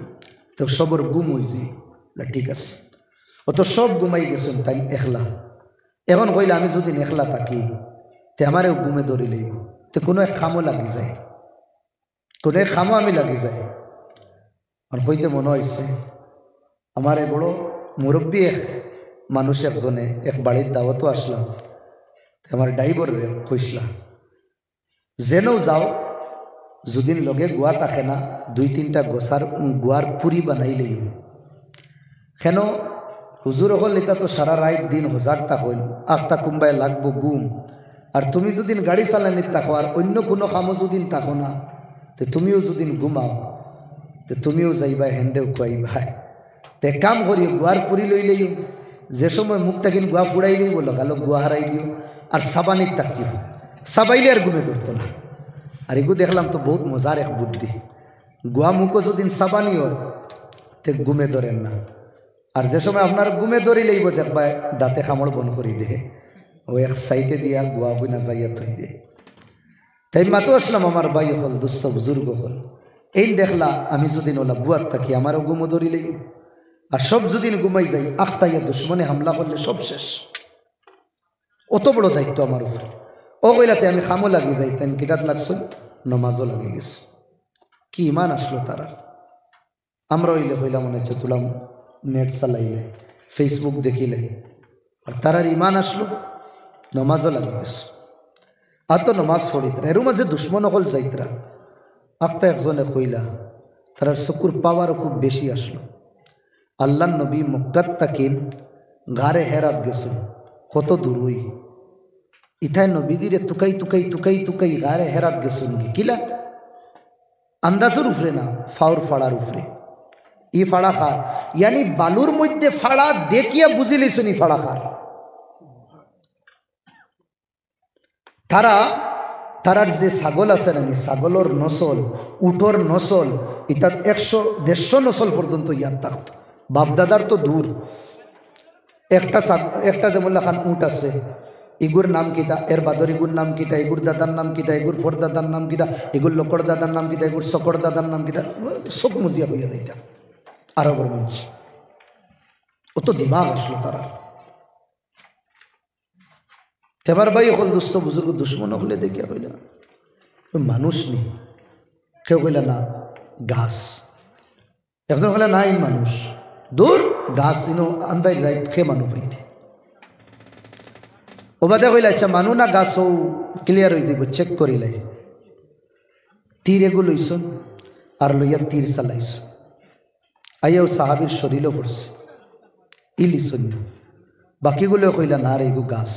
তো সবর গুম হয়ে যাই, ঠিক আছে। ও তো সব ঘুমাই গেছেন তাই একলা। এখন কইলে আমি যদি একলা থাকি তে আমারেও ঘুমে ধরি লইব, তো কোনো এক খামও লাগি যায়, কোনো এক খামও আমি লাগি যাই। আর হইতে মনে হয়েছে আমার এই বড় মুরব্বী এক মানুষ একজনে এক বাড়ির দাওয়াতও আসলাম, আমার ড্রাইভার কইসলা যেন যাও যদি লগে গুয়া থাকে না 2-3টা গোসার গুয়ার পুরি বানাইলেই কেন হুজুর হল এটা তো সারা রাত দিন হজাক হইল আখতা কুম্বায় লাগবো গুম, আর তুমি যদি গাড়ি চালানি থাকো আর অন্য কোনো কামও যদি থাকো না, তো তুমিও যদি ঘুমাও তো তুমিও যাইবা হেন্ডেও খুয়াইবা। তে কাম করি গুয়ার পুরি লইলেই যে সময় মুখটা কিন গুয়া ফুড়াই দিই বলো গালো গুয়া হারাই দিও আর সাবানির তাকিও, সাবাইলে আর ঘুমে ধরতো না। আর এগু দেখলাম তো বহুত মজার এক বুদ্ধি, গুয়া মুখও যদি সাবানি হয় তে ঘুমে ধরেন না, আর যে সময় আপনার ঘুমে ধরি লইব দেখবা দাঁতে খামড় বন করি দে, ও এক সাইডে দিয়া গুয়া বইনা যাইয়া থই দে। তাই মাতো আসলাম আমার ভাই হল দুস্থ বুজুর্গ হল, এই দেখলা আমি যদি ওলা বুয়ার থাকি আমারও ঘুমো ধরি লইব, আর সব যদি ঘুমাই যাই আখতাইয়া দুশ্মনে হামলা করলে সব শেষ। অত বড় দায়িত্ব আমার উপরে। ও কইলাতে আমি খামো লাগি যাই, তেন কিতাত লাগছ নমাজও লাগে গেছে। কি ইমান আসলো তারা। আমরা হইলে হইলাম মনে হচ্ছে তুলাম নেট চালাইলে ফেসবুক দেখিলে, আর তারার ইমান আসলো নমাজও লাগে গেছে। আর তো নমাজ পড়িতরা এর মাঝে দুশ্মন হল যাইতরা, আখতা একজনে কইলা তারার চকুর পাওয়ারও খুব বেশি আসলো। আল্লাহ নবী মক্কাত তাকিন গারে হেরাত গেছেন, কত দূরই ইথায় নবীদিরে তুকাই তুকাই তুকাই তুকাই গারে হেরাত গেছেন কিলা আন্দাজের উফরে না, ফাউর ফাড়ার উফরে। ই ফাড়া খার ইয়ানি বালুর মধ্যে ফাড়া দেখিয়া বুঝিলেছেন ই ফাড়া খার। তারার যে ছাগল আছে নানি ছাগলের নসল উঠোর নসল ইতার 100-150 নসল পর্যন্ত ইয়াদ থাকতো। বাপদাদার তো দূর, একটা যেমন খান উঠ আছে, এগুর নাম কিতা, এর বাদর এগুর নাম কিতা, এগুর দাদার নাম কিতা, এগুর ফোর দাদার নাম কিতা, এগুর লোকর দাদার নাম কিতা, এগুর সকর দাদার নাম কিতা, সব মুজিয়া হইয়া দিতা আরবের মানুষ। অত দিমাগ আসলো তারা। তেমার ভাই হল দুস্থ বুজুর্গ দুশ্মন হলে দেখিয়া কইলা মানুষ নেই, কেউ কইলা না গাছ, একজন কইলা না ইন মানুষ, দূর গাছ ইনো আন্দাই রাইত খে মানু পাইতে। ও বাদে কইলা আচ্ছা মানু না গাছ ও ক্লিয়ার হয়ে দিব, চেক করিলাই। তীর এগুলো লইছন আর লইয়া তীর চালাইছ, আইয়াও সাহাবির শরীরও পড়ছে, ইলিছন না। বাকিগুলো কইলা না রে এগু গাছ,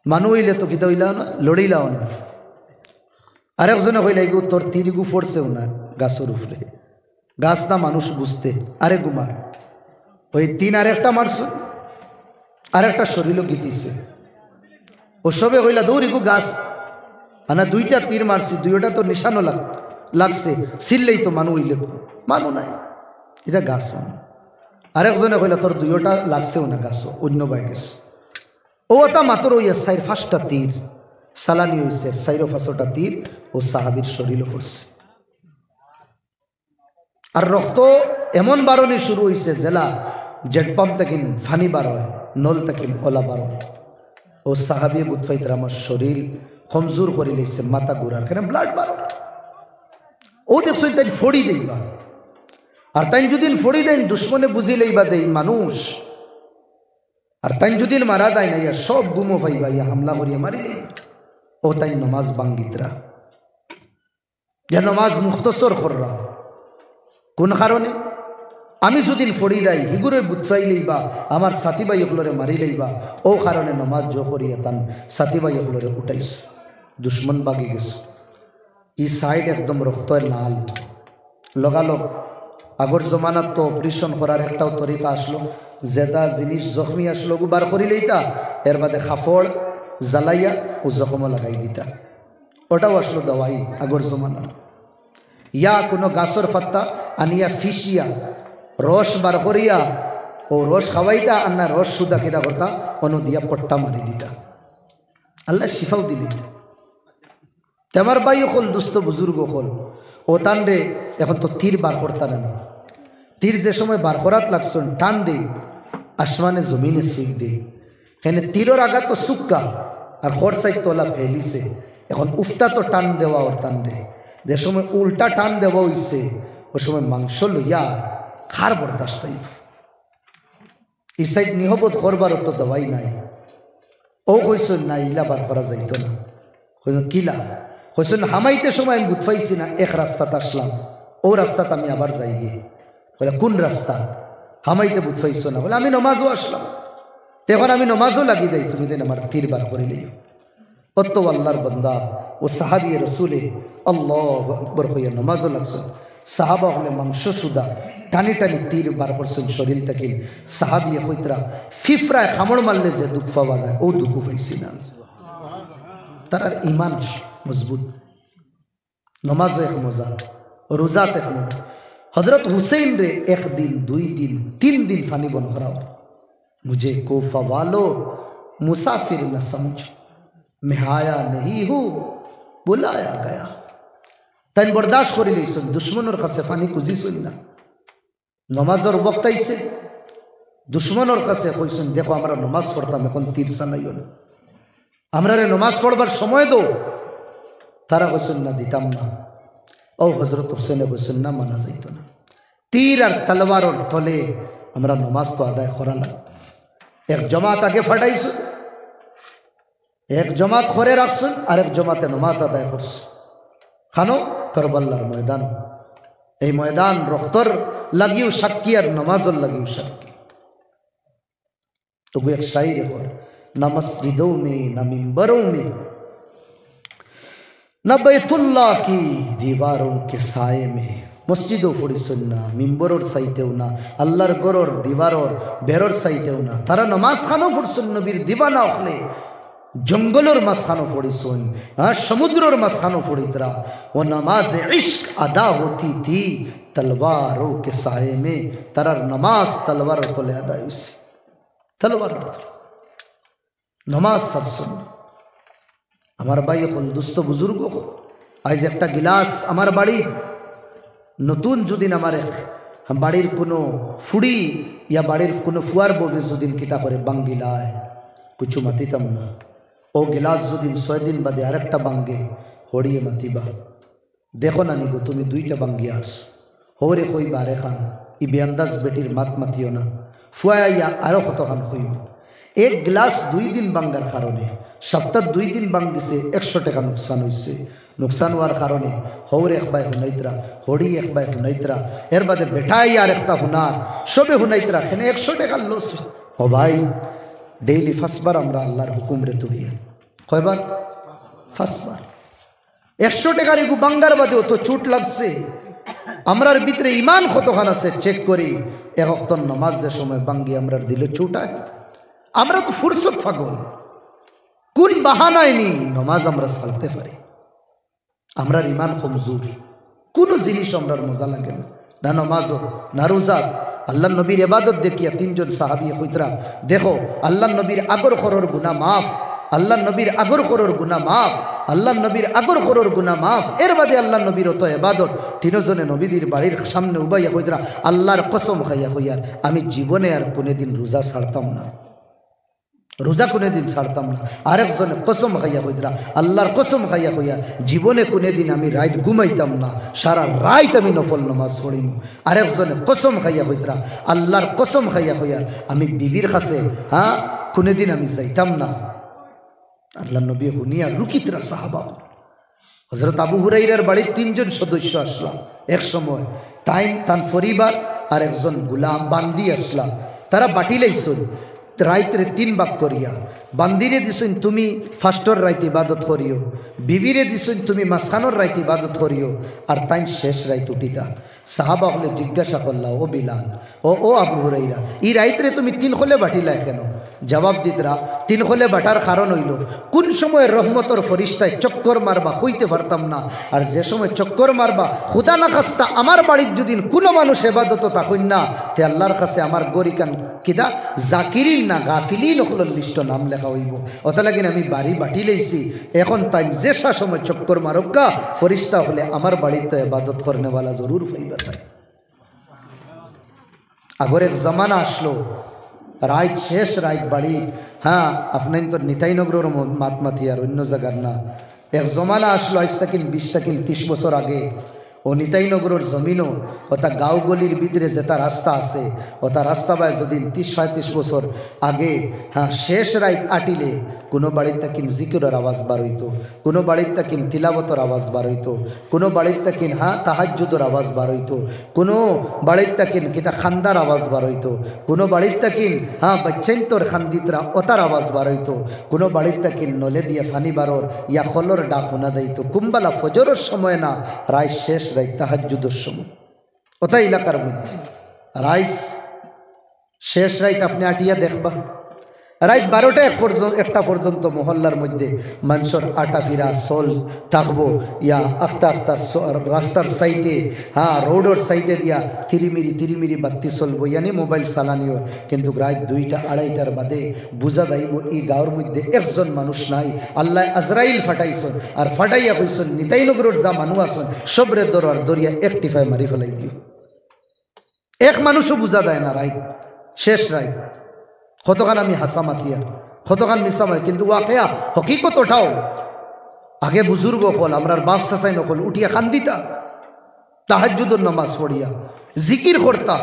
মানু হইলে তো কিতা হইলাও না, লড়িলাও না। আরেকজনে কইলা এগু তোর তীর গু পড়ছেও না গাছের উপরে, গাছ না মানুষ বুঝতে। আরে গুমার ওই তিন আরেকটা মারছ, আরেকটা শরীরও গীতিছে। ও সবে কইলা দৌড় এগু গাছ, আনা দুইটা তীর মারছি, দুইটা তো নিশানো লাগছে, সিললেই তো মানু হইলে তো মানু নাই, এটা গাছ মানু। আরেকজনে কইলা তোর দুইটা লাগছেও না গাছ, অন্য বাই গেছে। ও তা মাত্র ওই সাইর ফাঁসটা তীর সালানি হয়েছে, সাইরো ফাঁসটা তীর ও সাহাবির শরীরও পড়ছে। আর রক্ত এমন বারণে শুরু হয়েছে জেলা জেট পাম্প থেকে ফানি বার হয়, নল থেকে ওলা বার হয়। ও সাহাবি বুধফাইতরা আমার শরীর কমজোর করে লেগেছে, মাথা ঘুরার কেন ব্লাড বার। ও দেখছো তাই ফড়ি দেইবা, আর তাই যদি ফড়ি দেন দুশ্মনে বুঝি লইবা দেই মানুষ, আর তাই যদি মারা যায় না ইয়া সব গুমো পাইবা, ইয়া হামলা করিয়া মারি লইবা। ও তাই নমাজ বাঙ্গিতরা, ইয়া নমাজ মুখতসর কররা। কোন কারণে? আমি যদি ফড়ি যাই হিগুরে বুঝাই লইবা, আমার সাথী ভাই এগুলোরে মারি লইবা, ও কারণে নমাজ জো করিয়া তান সাথী ভাই এগুলোরে উঠাইস, দুশ্মন বাগি গেছে। ই সাইড একদম রক্তের নাল লগালগ। আগর জমানাত তো অপারেশন করার একটাও তরিকা আসলো, যেটা জিনিস জখমি আসলো বার করি লইতা, এর বাদে কাপড় জ্বালাইয়া ও জখম লাগাই দিতা, ওটাও আসলো দাওয়াই আগর জমানার। ইয়া কোনো গাছর ফাত্তা আনিয়া ফিসিয়া রস বার করিয়া ও রস খাওয়াইতা, আর না রস সুদা কেদা করতা অন্য দিয়া পট্টা মারি দিতা, আল্লাহ শিফাও দিলি। তেমার বাই হল দুস্থ বুজুর্গ হল, ও টান রে এখন তো তীর বার করতা না, তীর যে সময় বার করাত লাগছেন টান দে আসমানে জমিনে সুইক দে, এখানে তীরের আঘাত তো সুক্কা আর খর সাইড তোলা ফেলিছে, এখন উফতা তো টান দেওয়া ওর টান রে, যে সময় উল্টা টান দেওয়া হইছে ও সময় মাংস লইয়া খার বরদাস্ত। এই সাইড নিহবত করবার তো দেওয়াই নাই। ও কইসন না ইলা বার করা যাইতো না, কইসন কিলা, কইসন হামাইতে সময় আমি বুঝ পাইছি না, এক রাস্তাতে আসলাম, ও রাস্তাতে আমি আবার যাই গে। বলে কোন রাস্তা? হামাইতে বুঝ পাইছো না? বলে আমি নমাজও আসলাম, এখন আমি নমাজও লাগি যাই, তুমি দেন আমার তীর বার করিলেই। অত আল্লাহর বন্দা ও সাহাবি রসুলে আল্লাহ আকবর হইয়া নমাজও লাগছেন। সাহাবা হলে মাংস সুদা টানি টানি তীর বার করছেন শরীর থেকে। সাহাবিয়ে কইতরা ফিফরায় খামড় মারলে যে দুঃখ পাওয়া যায় ও দুঃখ পাইছি না। তার ইমান মজবুত, নমাজও এক মজা, রোজাত এক মজা। হজরত হুসেন রে এক দিন, দুই দিন, তিন দিন ফানি বন করা, মুঝে কোফা वालो मुसाफिर न समझो, मैं आया नहीं हूँ बुलाया गया। তাই বরদাস্ত করে লইছেন, দুশ্মনের কাছে ফানি খুঁজিছেন না। নমাজের ওয়াক্ত আইছে, দুশ্মনের কাছে কইছেন দেখো আমরা নমাজ পড়তাম, এখন তীর চালাইও না, আমরা রে নমাজ পড়বার সময় দো। তারা কইছেন না দিতাম না। ও হজরত হোসেনে কইছেন না মানা যাইত না, তীর আর তলোয়ারের তলে আমরা নমাজ তো আদায় করালাম। এক জমাত আগে ফাটাইছেন, এক জমাত করে রাখছেন, আর এক জমাতে নমাজ আদায় করছে। খানো কারবাল্লার ময়দান, এই ময়দান রক্তর লাগিও সাক্ষী আর নমাজর লাগিও সাক্ষী। তো এক শায়রি কর, না মসজিদों में ना मिंबरों में ना बैतुल्लाह की दीवारों के साए में। মসজিদও পড়িছেন না, মিম্বরের সাইটেও না, আল্লাহর গরর দিবারর বেরর সাইটেও না। তারা নমাজ খানো পড়ছেন নবীর দিবানা হলে, জঙ্গলের মাঝখানো পড়িছেন, সমুদ্রের মাঝখানো পড়িতরা। ও নমাজ ইশক আদা হতি থি তলবারোं के साए में। তারার নমাজ তলবারের তলে আদায় হইছে, তলবারের তলে নমাজ ছাড়ছেন। আমার ভাই হল দুস্থ বুজুর্গ, আজ একটা গিলাস আমার বাড়ি নতুন যদি আমার এক বাড়ির কোনো ফুড়ি ইয়া বাড়ির কোনো ফুয়ার বউকে যদিন কিতা করে বাঙ্গিলায় কিছু মাতিতাম না। ও গিলাস যদিন 6 দিন বাদে আরেকটা বাঙ্গে হড়িয়ে মাতিবা। দেখো না নিগো তুমি 2টা বাঙ্গিয়া আস হরে কই বারে খান ই বেআন্দাজ বেটির মাত মাতিও না। ফুয়া ইয়া আরও কতখান কইব। এক গ্লাস 2 দিন বাঙ্গার কারণে সপ্তাহ 2 দিন বাঙ্গিছে 100 টাকা নোকসান হয়েছে। নোকসান হওয়ার কারণে হৌর একবাই হুনাইতরা হড়ি একবাই হুনাইতরা এর বাদে বেটাই আর একটা হুনার সবে হুনাইতরা এখানে 100 টাকার লস। ও ভাই ডেইলি 5 বার আমরা আল্লাহর হুকুমরে তুলিয়ে কয়বার 5 বার 100 টাকার এগু বাঙ্গার বাদে অত চুট লাগছে। আমরার ভিতরে ইমান কতখান আছে চেক করি। এক ওয়াক্ত নামাজ যে সময় বাঙ্গি আমরার দিলে চুটায়। আমরা তো ফুরসত পাগল, কোন বাহানায় নি নামাজ আমরা ছাড়তে পারি। আমরার ইমান কমজোর, কোনো জিনিস আমরার মজা লাগে না, না নামাজ না রোজা। আল্লাহ নবীর ইবাদত দেখিয়া 3 জন সাহাবী কইতরা দেখো আল্লাহ নবীর আগর খরর গুনাহ মাফ, আল্লাহ নবীর আগর খরর গুনাহ মাফ, আল্লাহ নবীর আগর খরর গুনাহ মাফ। এর বাদে আল্লাহ নবীর অত ইবাদত। 3 জনে নবীদের বাড়ির সামনে উবাইয়া কইতরা আল্লাহর কসম খাইয়া কইয়ার আমি জীবনে আর কোনোদিন রোজা ছাড়তাম না, রোজা কোনোদিন ছাড়তাম না। আরেকজনে কসম খাইয়া কইতরা আল্লাহর কসম খাইয়া কইয়া জীবনে কোনোদিন আমি রাত ঘুমাইতাম না, সারা রাত আমি নফল নামাজ পড়িম। আরেকজনে কসম খাইয়া কইতরা আল্লাহর কসম খাইয়া কইয়া আমি বিবির কাছে কোনোদিন আমি যাইতাম না। আল্লাহ নবী হুনিয়া রুকিতরা সাহাবা। হযরত আবু হুরাইরার বাড়ির 3 জন সদস্য আসলা এক সময়, তার পরিবার আর একজন গোলাম বান্দি আসলা। তারা বাটি লাইছুন রাইতরে 3 ভাগ করিয়া। বান্দিরে দিছুন তুমি ফার্স্টর রাইত ইবাদত করিও, বিবিরে দিছুন তুমি মাঝখানোর রাইত ইবাদত করিও, আর তাই শেষ রাইত উঠিতা। সাহাবা হলে জিজ্ঞাসা করলা ও বিলাল ও আবু হুরাইরা ই রাইতরে তুমি 3 খোলে বাটিলাই কেন? জবাব দিতরা 3 খোলে বাটার কারণ হইল কোন সময় রহমতর ফরিস্তায় চক্কর মারবা কইতে পারতাম না। আর যে সময় চক্কর মারবা খুদা না খাস্তা আমার বাড়ির যদি কোনো মানুষ এবাদত তাকইন না তে আল্লাহর কাছে আমার গরিকান কিদা জাকিরিন না গাফিলিন হলোর লিস্ট নাম লেখা হইব। অত লাগিন আমি বাড়ি বাটি লইছি এখন তাই যে সময় চক্কর মারক্কা ফরিস্তা হলে আমার বাড়িতে এবাদত করনেওয়ালা জরুর পাইবা। তাই আগর এক জমানা আসলো রাত শেষ রাত বাড়ি আপনার তো নিতাইনগরের মাতমাতি আর অন্য জায়গার না। এক জমানা আসলো আজ তাকিল 20 তাকিল 30 বছর আগে। ও নিতাইনগরের জমিনও ওটা গাঁও গলির ভিতরে যেটা রাস্তা আছে ওটা রাস্তা বাই যদি 30-35 বছর আগে শেষ রাত আটিলে কোনো বাড়ির তাকিন জিকিরের আওয়াজ বার হইতো, কোনো বাড়ির তাকিন তিলাবতর আওয়াজ বার হইতো, কোনো বাড়ির তাকিন তাহাজ্জুদের আওয়াজ বার হইতো, কোনো বাড়ির তাকিন কিতা খান্দার আওয়াজ বার হইতো, কোনো বাড়ির তাকিন বাচ্চাইন্তর খান্দিতরা ওতার আওয়াজ বার হইতো, কোনো বাড়ির তাকিন নলে দিয়ে ফানি বারর ইয়া খলর ডাক শোনা যাইতো। কুম্বালা ফজরের সময় না রায় শেষ রাত তাহাজ্জুদের সময় ওটা এলাকার মধ্যে রাইস শেষ রাত আপনি আটিয়া দেখবা রাত 12টা পর্যন্ত মহল্লার মধ্যে মানুষের আটা ফিরা চল থাকবো ইয়া আখতার রাস্তার সাইডে রোডের সাইডে দিয়া তিরিমিরি বাতি চলবো ইয়ানি মোবাইল চালানিও। কিন্তু রাত 2টা-2:30টার বাদে বুঝা যাইব এই গাঁৱৰ মধ্যে একজন মানুষ নাই। আল্লাহ আজরাইল ফাটাইছন আর ফাটাইয়া কইছন নিতাইনগরের যা মানুষ আসন সবরে দরার দরিয়া একটিফাই মারি ফেলাই দিও। এক মানুষও বুঝা যায় না রাত শেষ রাত। কতখান আমি হাসা মাতিয়ার কতখান মিসামাই কিন্তু ওয়াকেয়া হকিকত ওঠাও। আগে বুজুর্গ হল আমরার বাপ চাচাই নকল উঠিয়া খান্দিতা তাহাজ্জুদের নামাজ পড়িয়া জিকির করতা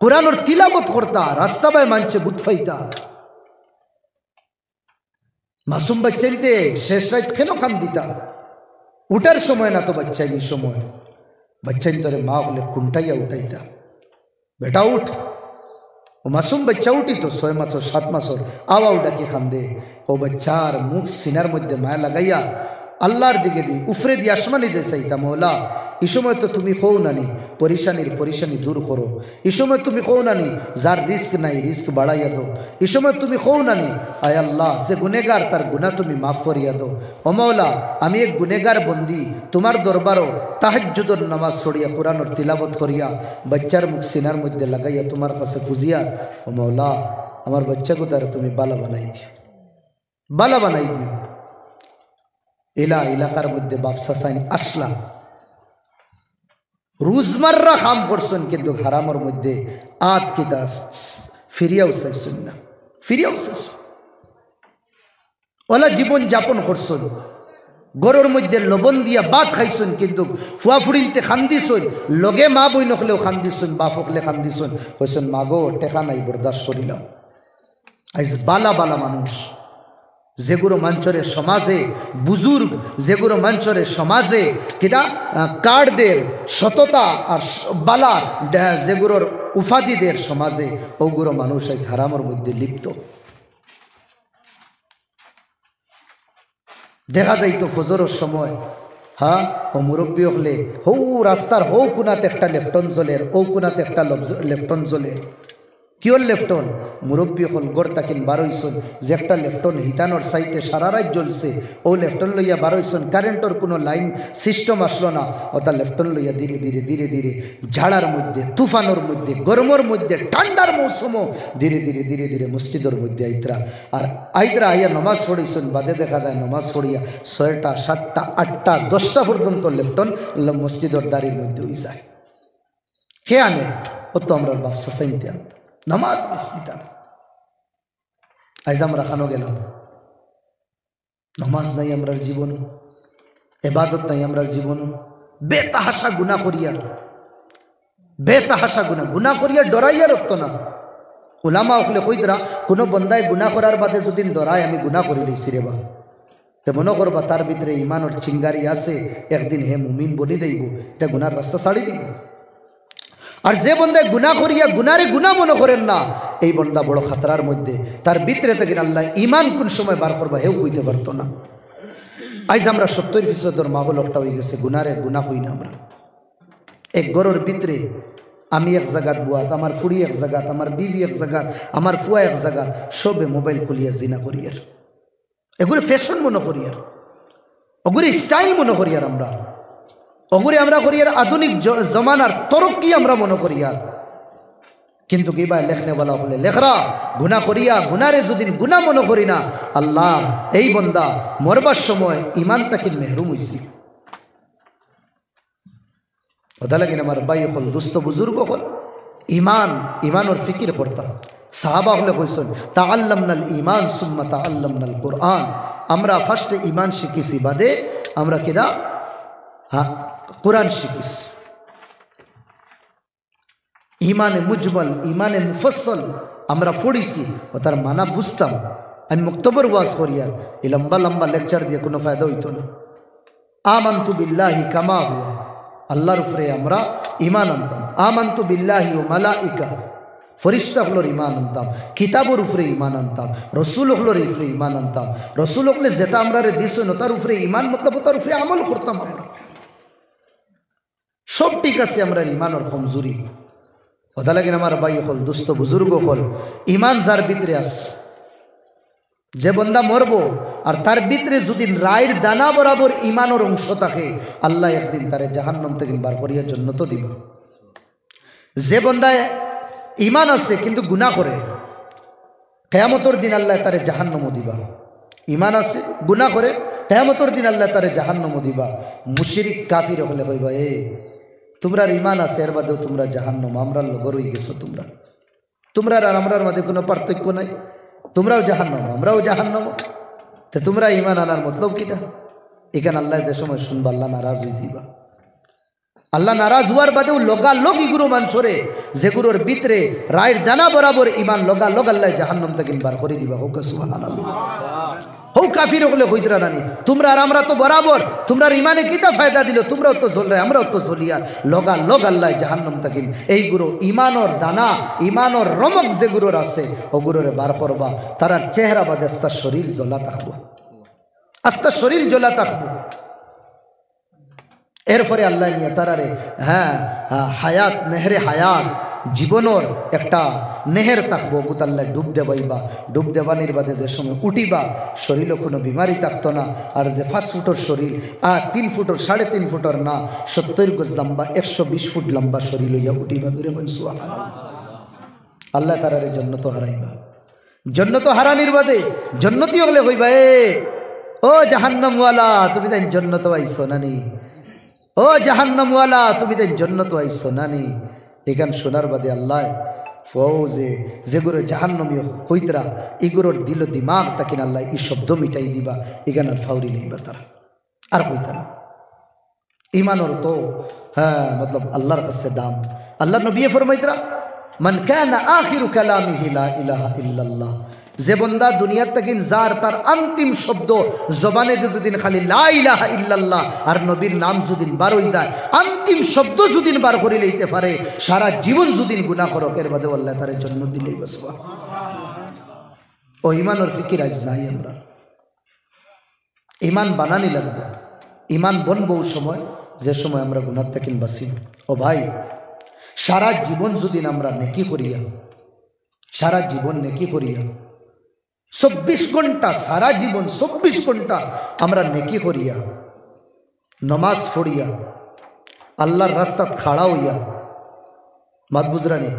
কোরআনের তিলাবত করতা রাস্তা বাই মানছে বুতফাইতা। মাসুম বাচ্চাইতে শেষ রাত কেন খান্দিতা? উঠার সময় না তো বাচ্চাইনি সময় বাচ্চাইন তোরে মা হলে কুন্টাইয়া উঠাইতা বেটা উঠ। ও মাসুম বাচ্চা উঠি তো 6 মাসর 7 মাসর আওয়াও ডাকে খান্দে। ও বাচ্চার মুখ সিনার মধ্যে মায়া লাগাইয়া আল্লাহর দিকে দি উফরে দিয়ে আসমানি যে চাইতা মৌলা এই সময় তো তুমি কও নানি পরিশানি দূর করো। এই সময় তুমি কও নানি যার রিস্ক নাই রিস্ক বাড়াইয়া দো। এই সময় তুমি কও নানি আয় আল্লাহ যে গুনেগার তার গুনাহ তুমি মাফ করিয়া দো। ও মৌলা আমি এক গুনেগার বন্দি তোমার দরবারও তাহাজ্জুদের নামাজ পড়িয়া কোরআনের তিলাবত করিয়া বাচ্চার মুখ সিনার মধ্যে লাগাইয়া তোমার কাছে খুঁজিয়া ও মৌলা আমার বাচ্চাকে তার তুমি বালা বানাই দিও। এলাকার মধ্যে বাপসা সাইন আসলা রোজমার্রা খাম করছেন কিন্তু হারামের মধ্যে আত কিতা ফিরিয়াও চাইছেন না, ফিরিয়াও চাইছেন। ওলা জীবন যাপন করছেন, গরুর মধ্যে লবণ দিয়া ভাত খাইছেন কিন্তু ফুয়া ফুড়িনতে খান্দিছেন, লগে মা বই নকলেও খান্দিছেন, বাপ হকলে খান্দিছেন, কইছেন মাগো টেকা নাই বরদাস্ত করিলাম। আজ বালা বালা মানুষ যেগুলো মঞ্চরের সমাজে বুজুর্গ, যেগুলো মঞ্চরের সমাজে কিনা কার্ডদের সততা আর বালা যেগুলোর উপাধিদের সমাজে ওগুলো মানুষ আজ হারামের মধ্যে লিপ্ত। দেখা যাইতো ফজরের সময় হ্যাঁ ও মুরব্বী হলে হৌ রাস্তার হৌ কোনাতে একটা লেফটন জলের, ও কোনাতে একটা লেফটন জলের। কিয়র লেফটন? মুরব্বী হল গড় তাকিন বারোইছন যে একটা লেফটন হিতানোর সাইটে সারা রাত জ্বলছে, ও লেফটন লইয়া বারোইছন, কারেন্টর কোনো লাইন সিস্টেম আসলো না, ওটা লেফটন লইয়া ধীরে ধীরে ধীরে ধীরে ঝাড়ার মধ্যে, তুফানোর মধ্যে, গরমের মধ্যে, ঠান্ডার মৌসুমও ধীরে ধীরে ধীরে ধীরে মসজিদের মধ্যে আইতরা। আর আইতরা আইয়া নমাজ পড়িছন, বাদে দেখা যায় নমাজ পড়িয়া 6টা 7টা 8টা 10টা পর্যন্ত লেফটন মসজিদের দাঁড়ির মধ্যে হয়ে যায়। কে আনে? ও তো আমরা ব্যবসা চাইতে আনত নমাজ মিস্তিতা না। আজ আমরা খানো গেলাম, নমাজ নাই আমরার জীবন, এবাদত নাই আমরার জীবন, বেতাহাসা গুনাহ করিয়ার, বেতাহাসা গুনাহ করিয়ার ডরাইয়া রক্ত না। উলামা হলে কইতরা কোনো বন্দায় গুনাহ করার বাদে যদি ডরায় আমি গুনাহ করি লইছি রে বা, তে মনে করবা তার ভিতরে ইমানের চিঙ্গারি আছে, একদিন হে মুমিন বনি দেইব, এটা গুনার রাস্তা ছাড়ি দিব। আর যে বন্দায় গুনাহ করিয়া গুনারে গুনাহ মনে করেন না, এই বন্দা বড় খাতরার মধ্যে, তার ভিতরে থেকে আল্লাহ ইমান কোন সময় বার করবা হেউ হইতে পারতো না। আজ আমরা 70% মাহল একটা হয়ে গেছে গুনারে গুনাহ হই না। আমরা এক গরুর ভিতরে আমি এক জায়গাত বুয়াত, আমার ফুড়ি এক জায়গাত, আমার বিবি এক জায়গাত, আমার ফুয়া এক জায়গাত, সবে মোবাইল খুলিয়া জিনা করিয়ার, এগুলো ফ্যাশন মনে করিয়ার, ওগুলো স্টাইল মনে করিয়ার, আমরা ওগুলো আমরা করিয়ার আধুনিক জমানার তরক্কি আমরা মনে করিয়ার। কিন্তু কিবা লেখনেওয়ালা হলে লেখরা গুনাহ করিয়া গুনারে দুদিন গুনাহ মনে করি না, আল্লাহর এই বন্দা মরবার সময় ইমান তাকে মেহরুম হয়েছি। ওদা লাগিন আমার বাই হল দুস্থ বুজুর্গ হল ইমানোর ফিকির করতাম। সাহাবা হলে কইসন তাআল্লামনাল ঈমান সুম্মা তাআল্লামনাল কুরআন, আমরা ফার্স্টে ইমান শিখিছি, বাদে আমরা কিনা কোরআন শিখিছি। ইমানে মুজমল, ইমানে মুফসল আমরা পড়িছি, ও তার মানা বুঝতাম। আমি মুক্তবর ওয়াজ করিয়ার এই লম্বা লম্বা লেকচার দিয়ে কোনো ফায়দা হইতো না। আমানতু বিল্লাহি কামা হুয়া, আল্লাহর উপরে আমরা ইমান আনতাম। আমানতু বিল্লাহি ও মালাইকা, ফরিস্তা হলোর ইমান আনতাম, কিতাবর উপরে ইমান আনতাম, রসুল হলোর উপরে ইমান আনতাম। রসুল হলে যেটা আমরা দিস তার উপরে ইমান মতলব তার উপরে আমল করতাম। আমরা সব ঠিক আছে, আমরা ইমানের কমজোরি। ওদা লাগেন আমার ভাই হল দুস্থ বুজুর্গ হল, ইমান যার ভিতরে আছে, যে বন্দা মরব আর তার ভিতরে যদি রায়ের দানা বরাবর ইমানের অংশ থাকে, আল্লাহ একদিন তারে জাহান্নাম থেকে বার করিয়া জান্নাত দিব। যে বন্দায় ইমান আছে কিন্তু গুনাহ করে, কিয়ামতের দিন আল্লাহ তারে জাহান্নাম দিবা। ইমান আছে গুনাহ করে, কিয়ামতের দিন আল্লাহ তারে জাহান্নাম দিবা। মুশরিক কাফির হলে কইবা এ তোমরা ইমান আছে, এর বাদেও তোমরা জাহান্নাম, আমরা লগর হয়ে গেছো। তোমরা আর আমরার মধ্যে কোনো পার্থক্য নাই, তোমরাও জাহান্নাম আমরাও জাহান্নাম। তো তোমরা ইমান আনার মতলব কিনা? এখানে আল্লাহ যে সময় শুনবা আল্লাহ নারাজ হয়ে যাইবা। আল্লাহ নারাজ হওয়ার বাদেও লগালগ ইগুলো মানসরে যেগুলোর ভিতরে রায়ের দানা বরাবর ইমান লগালগ আল্লাহ জাহান্নাম থেকে বার করে দিবা। হোক সুবহানাল্লাহ। হৌ কাফির হলে হইদরা নানি, তোমরা আর আমরা তো বরাবর, তোমরা ইমানে কিতা ফায়দা দিল, তোমরাও তো জ্বল, আমরাও তো জ্বলিয়ার। লগালগ আল্লাহ জাহান্নাম থেকে এইগুলো ইমানর দানা, ইমানর রমক যেগুলোর আছে ওগুলোরে বার করবা। তারার চেহারা বাদে আস্তা শরীর জ্বলা থাকবো, আস্তা শরীর জ্বলা থাকবো। এরপরে আল্লাহ নিয়ে তারারে হায়াত, নেহরে হায়াত, জীবনের একটা নেহের থাকবো, আল্লাহ ডুব দেবাইবা। ডুব দেবানির বাদে যে সময় উঠিবা শরীরও কোনো বিমারি থাকতো না। আর যে 5 ফুটের শরীর, 3 ফুটের 3.5 ফুটের না, 70 গজ লম্বা, 120 ফুট লম্বা শরীর লইয়া উঠিবা। দূরে মন সুবহানাল্লাহ। আল্লাহ তারারে জন্নত হারাইবা। জন্নত হারানির বাদে জন্নতি হলে হইবা এ ও জাহান্নামওয়ালা, তুমি তাই জন্নত আইছো নানি, ও জাহান্নামওয়ালা তুমি তো জন্নত আইছো নানি এখান শোনার বাদে আল্লাহ ফৌজে যেগুলো জাহান্নামী হইতরা এগুলোর দিল দিমাগ তাকিন আল্লাহ এই শব্দ মিটাই দিবা এখান আর ফাউরি লইবা তারা আর হইতা না ইমানর তো হ্যাঁ মতলব আল্লাহর কাছে দাম আল্লাহ নবী ফরমাইতরা মান কানা আখিরু কালামিহি লা ইলাহা ইল্লাল্লাহ যে বন্দা দুনিয়ার তাকিন যার তার অন্তিম শব্দ জবানে যতদিন খালি লা ইলাহা ইল্লাল্লাহ আর নবীর নাম যদিন বার হই যায় অন্তিম শব্দ যদিন বার করে লইতে পারে সারা জীবন যদিন গুনাহ করক এর বাদে আল্লাহ তার জন্য দিলেই বাস ও ইমানের ফিকির আজ নাই আমরা ইমান বানানি লাগবে ইমান বনবো সময় যে সময় আমরা গুনাহ তাকিন বাসি ও ভাই সারা জীবন যদিন আমরা নেকি করিয়া সারা জীবন নেকি করিয়া 24 ঘন্টা সারা জীবন 24 ঘন্টা আমরা নেকি করিয়া নমাজ পড়িয়া আল্লাহর রাস্তাত খাড়া হইয়া মাত বুজরানি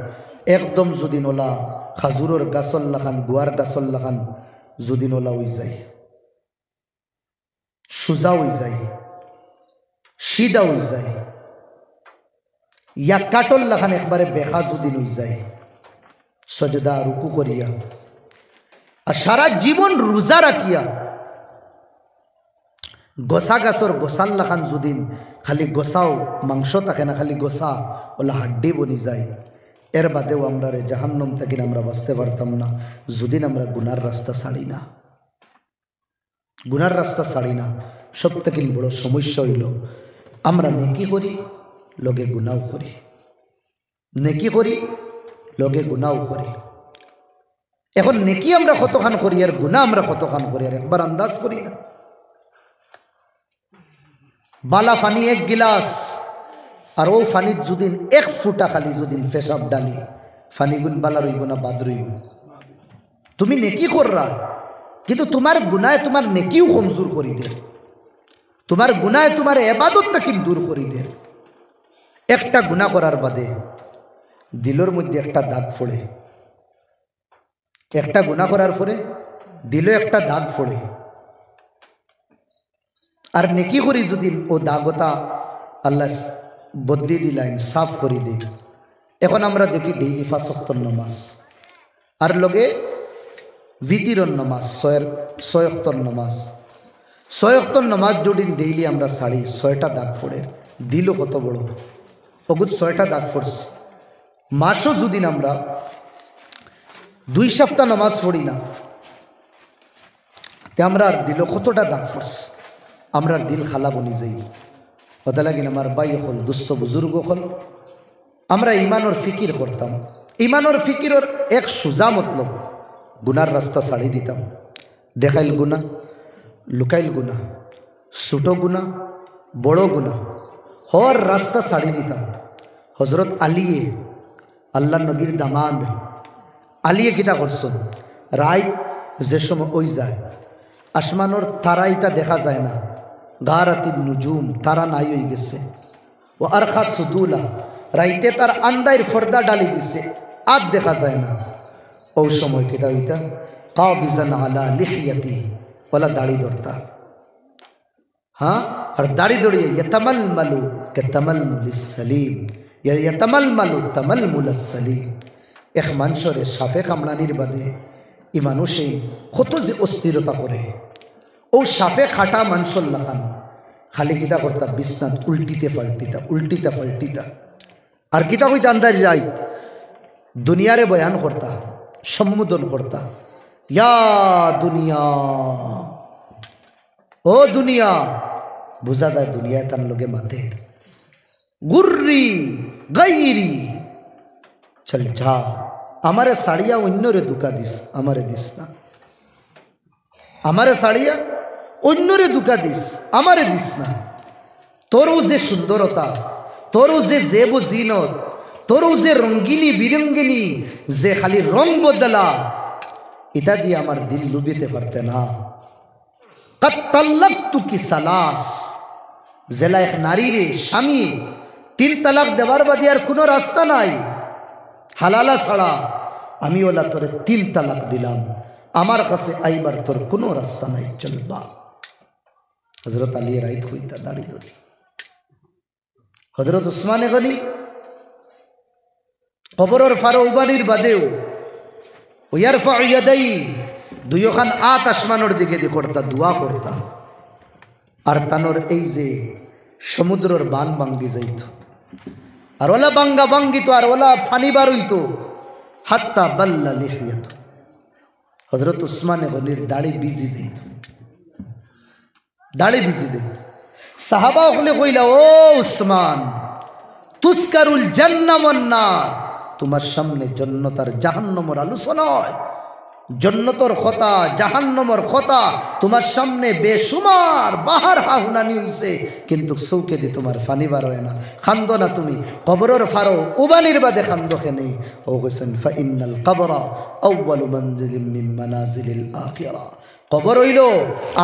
একদম যদিন ওলা খাজুরের গাছল লাখান গুয়ার গাছল লাখান যদিন ওলা হয়ে যায় সুজা হয়ে যায় সিধা হয়ে যায় ইয়া কাটল লাখান একবারে বেখা যদিন হয়ে যায় সজদা রুকু করিয়া আর সারা জীবন রোজা রাখিয়া গোসা গাছর গোসাল লাখান যদিন খালি গোসাও মাংস থাকে না খালি গোসা ওলা হাড্ডি বনি যায় এর বাদেও আমরা রে জাহান্নাম থেকে আমরা বাঁচতে পারতাম না যদিন আমরা গুনার রাস্তা ছাড়ি না গুনার রাস্তা ছাড়ি না সব থেকে বড় সমস্যা হইল আমরা নেকি করি লগে গুনাও করি নেকি করি লগে গুনাও করি এখন নেকি আমরা কতখান করি আর গুনাহ আমরা কতখান করি আর একবার আন্দাজ করি না বালা পানি এক গিলাস আর ও পানির যদিন এক ফুটা খালি যদিন পেশাব ডালি পানি গুণ বালা রইব না বাদ রইব তুমি নেকি কররা কিন্তু তোমার গুনায় তোমার নেকিও কমজোর করি দে তোমার গুনায় তোমার ইবাদতটা কিন্তু দূর করি দে একটা গুনাহ করার বাদে দিলের মধ্যে একটা দাগ পড়ে একটা গুনাহ করার পরে দিলে একটা দাগ পড়ে আর নেকি করি যদি ও দাগতা আল্লাহ বদলি দিলেন সাফ করে দিই এখন আমরা দেখি ডেইলি 5 ওয়াক্তের নামাজ আর লগে ভিতরের নামাজ 6 ওয়াক্তের নামাজ 6 ওয়াক্তের নামাজ দুদিন ডেইলি আমরা ছাড়ি 6টা দাগ পড়ে দিল কত বড় ওগুদ 6টা দাগ পড়ছে মাসও যদি আমরা 2 সপ্তাহ নামাজ পড়ি না তে আমরা আর দিল কতটা দাগ পড়ছে আমরা দিল খালা বনি যাই কথা লাগিন আমার ভাই হল দুস্থ বুজুর্গ হল আমরা ইমানোর ফিকির করতাম ইমানোর ফিকিরের এক সুজা মতলব গুনার রাস্তা ছাড়ি দিতাম দেখাইল গুনা লুকাইল গুনা ছোটো গুনা বড় গুনা হর রাস্তা ছাড়ি দিতাম হজরত আলিয়ে আল্লাহ নবীর দামাদ আলিয়ে কিতা করছেন রাইত যে সময় ওই যায় আসমানোর তারাইটা দেখা যায় না গারাতির নুজুম তারা নাই হয়ে গেছে ও আরখা সুদুলা রাইতে তার আন্দাইর ফর্দা ডালি দিছে আর দেখা যায় না ও সময় কিতা হইতা কাবিজান আলা লিহিয়াতি ওলা দাড়ি ধরতা হ্যাঁ আর দাড়ি ধরিয়ে ইয়াতামালমালু কাতামালমুলিস সালিম ইয়াতামালমালু তামালমুলাস সালিম এক মানুষরে সাফে কামড়ানির বাদে এই মানুষে কত যে অস্থিরতা করে ও সাফে খাটা মানুষের লাগান খালি কিতা করতা বিছনাত উল্টিতে পাল্টিতা আর কিতা কইতা আন্দারি রাইত দুনিয়ারে বয়ান করতা সম্বোধন করতা ইয়া দুনিয়া ও দুনিয়া বুঝা দেয় দুনিয়া তার লগে মাতে গুর্রি গাইরি চল যা আমারে সাড়িয়া অন্যরে দুকা দিস আমারে দিস না আমারে সাড়িয়া অন্যরে দুকা দিস আমারে দিস না তোরও যে সুন্দরতা তোরও যে জেব জিনত তোরও যে রঙ্গিনী বিরঙ্গিনী যে খালি রং বদলা এটা দিয়ে আমার দিল লুবিতে পারতে না কাত্তাল্লাকতু কি সালাস জেলা এক নারী রে স্বামী 3 তালাক দেওয়ার বাদে আর কোনো রাস্তা নাই হালালা ছাড়া আমি ওলা তোরে 3 তালাক দিলাম আমার কাছে আইবার তোর কোনো রাস্তা নাই চলবা হযরত আলী রাইত হইতা দাড়ি ধরি হযরত উসমানে গনি কবরের ফারো উবানির বাদেও ইয়ারফা ইয়াদাই দুইখান আত আসমানের দিকে দিয়ে করতা দোয়া করতা আর তানোর এই যে সমুদ্রের বান ভাঙ্গি যাইত আর ওলা বাঙ্গা ভাঙ্গিত আর ওলা ফানি বার হইত হাত্তা বাল্লা লিহিয়াত হযরত উসমানে গনির দাড়ি ভিজি দিত দাড়ি ভিজি দিত সাহাবা হলে কইলা ও উসমান তুসকারুল জান্নাহ ওয়ান নার তোমার সামনে জান্নাত আর জাহান্নামের আলোচনা হয় জন্নতর কথা জাহান্নামের কথা তোমার সামনে বেশুমার বাহার হাহুনানি হইছে কিন্তু চৌকে দি তোমার ফানি বার হয় না খান্দ না তুমি কবরের ফারো উবানির বাদে খান্দ কেনে ও কইছেন ফা ইন্নাল কবরা আউয়ালু মানজিলিম মিন মানাজিলিল আখিরা কবর হইল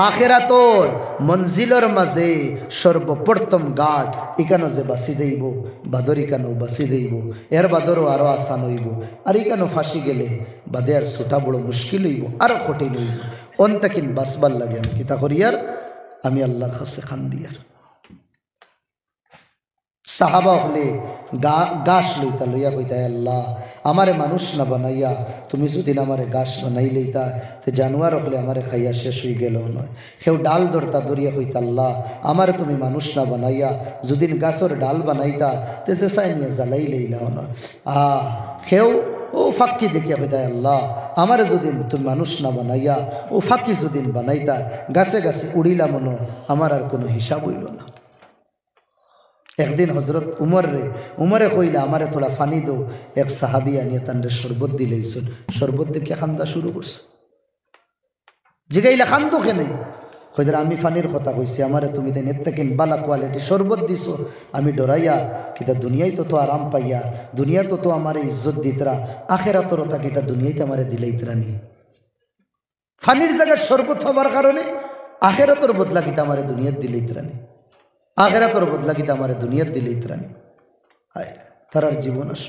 আখিরাতর মঞ্জিলের মাঝে সর্বপ্রথম গাট ইকানো যে বাসি দেইব বাদর ইকানো বাসি দেইব এর বাদরও আরো আসান হইব আর ইকানো ফাঁসি গেলে বাদে আর ছুটা বড় মুশকিল হইব আরো কঠিন হইব অন্তাকিন বাসবার লাগে আমি কিতা করিয়ার আমি আল্লাহর কাছে খান্দিয়ার সাহাবা হলে গাছ লইতা লইয়া কইতা আল্লাহ আমারে মানুষ না বানাইয়া তুমি যদি আমারে গাছ বানাই লইতা তো জানোয়ার হলে আমারে খাইয়া শেষ হয়ে গেল নয় কেউ ডাল ধরতা ধরিয়া কইতা আল্লাহ আমারে তুমি মানুষ না বানাইয়া যদি গাছের ডাল বানাইতা তো চেঁচাই নিয়ে জ্বালাই লইলাও না কেউ ও ফাঁকি দেখিয়া কইতা আল্লাহ আমারে যদি তুমি মানুষ না বানাইয়া ও ফাঁকি যদি বানাইতা গাছে গাছে উড়িলাম মনো আমার আর কোনো হিসাব হইল না একদিন হজরত উমরে কইলা আমারে থোড়া ফানি দো এক সাহাবি আনিয়ে তান্ডে শরবত দিলেইছুন শরবত দেখে খান্দা শুরু করছে জিগাইলা খান্দো কেনে কইরা আমি ফানির কথা কইছি আমারে তুমি দেন এত্তাকিন বালা কোয়ালিটি শরবত দিছো আমি ডরাইয়া কিতা দুনিয়ায় তো আরাম পাইয়া দুনিয়া তো আমারে ইজ্জত দিতরা আখিরাতর তা কিতা দুনিয়াতে আমারে দিলেইতরা নি ফানির জায়গায় শরবত হবার কারণে আখিরাতর বদলা কিতা আমারে দুনিয়াত দিলেইতরা নি আখিরাতের বদলা কিতা আমারে দুনিয়াত দিলেই ত্রানি হায় তারার জীবন আস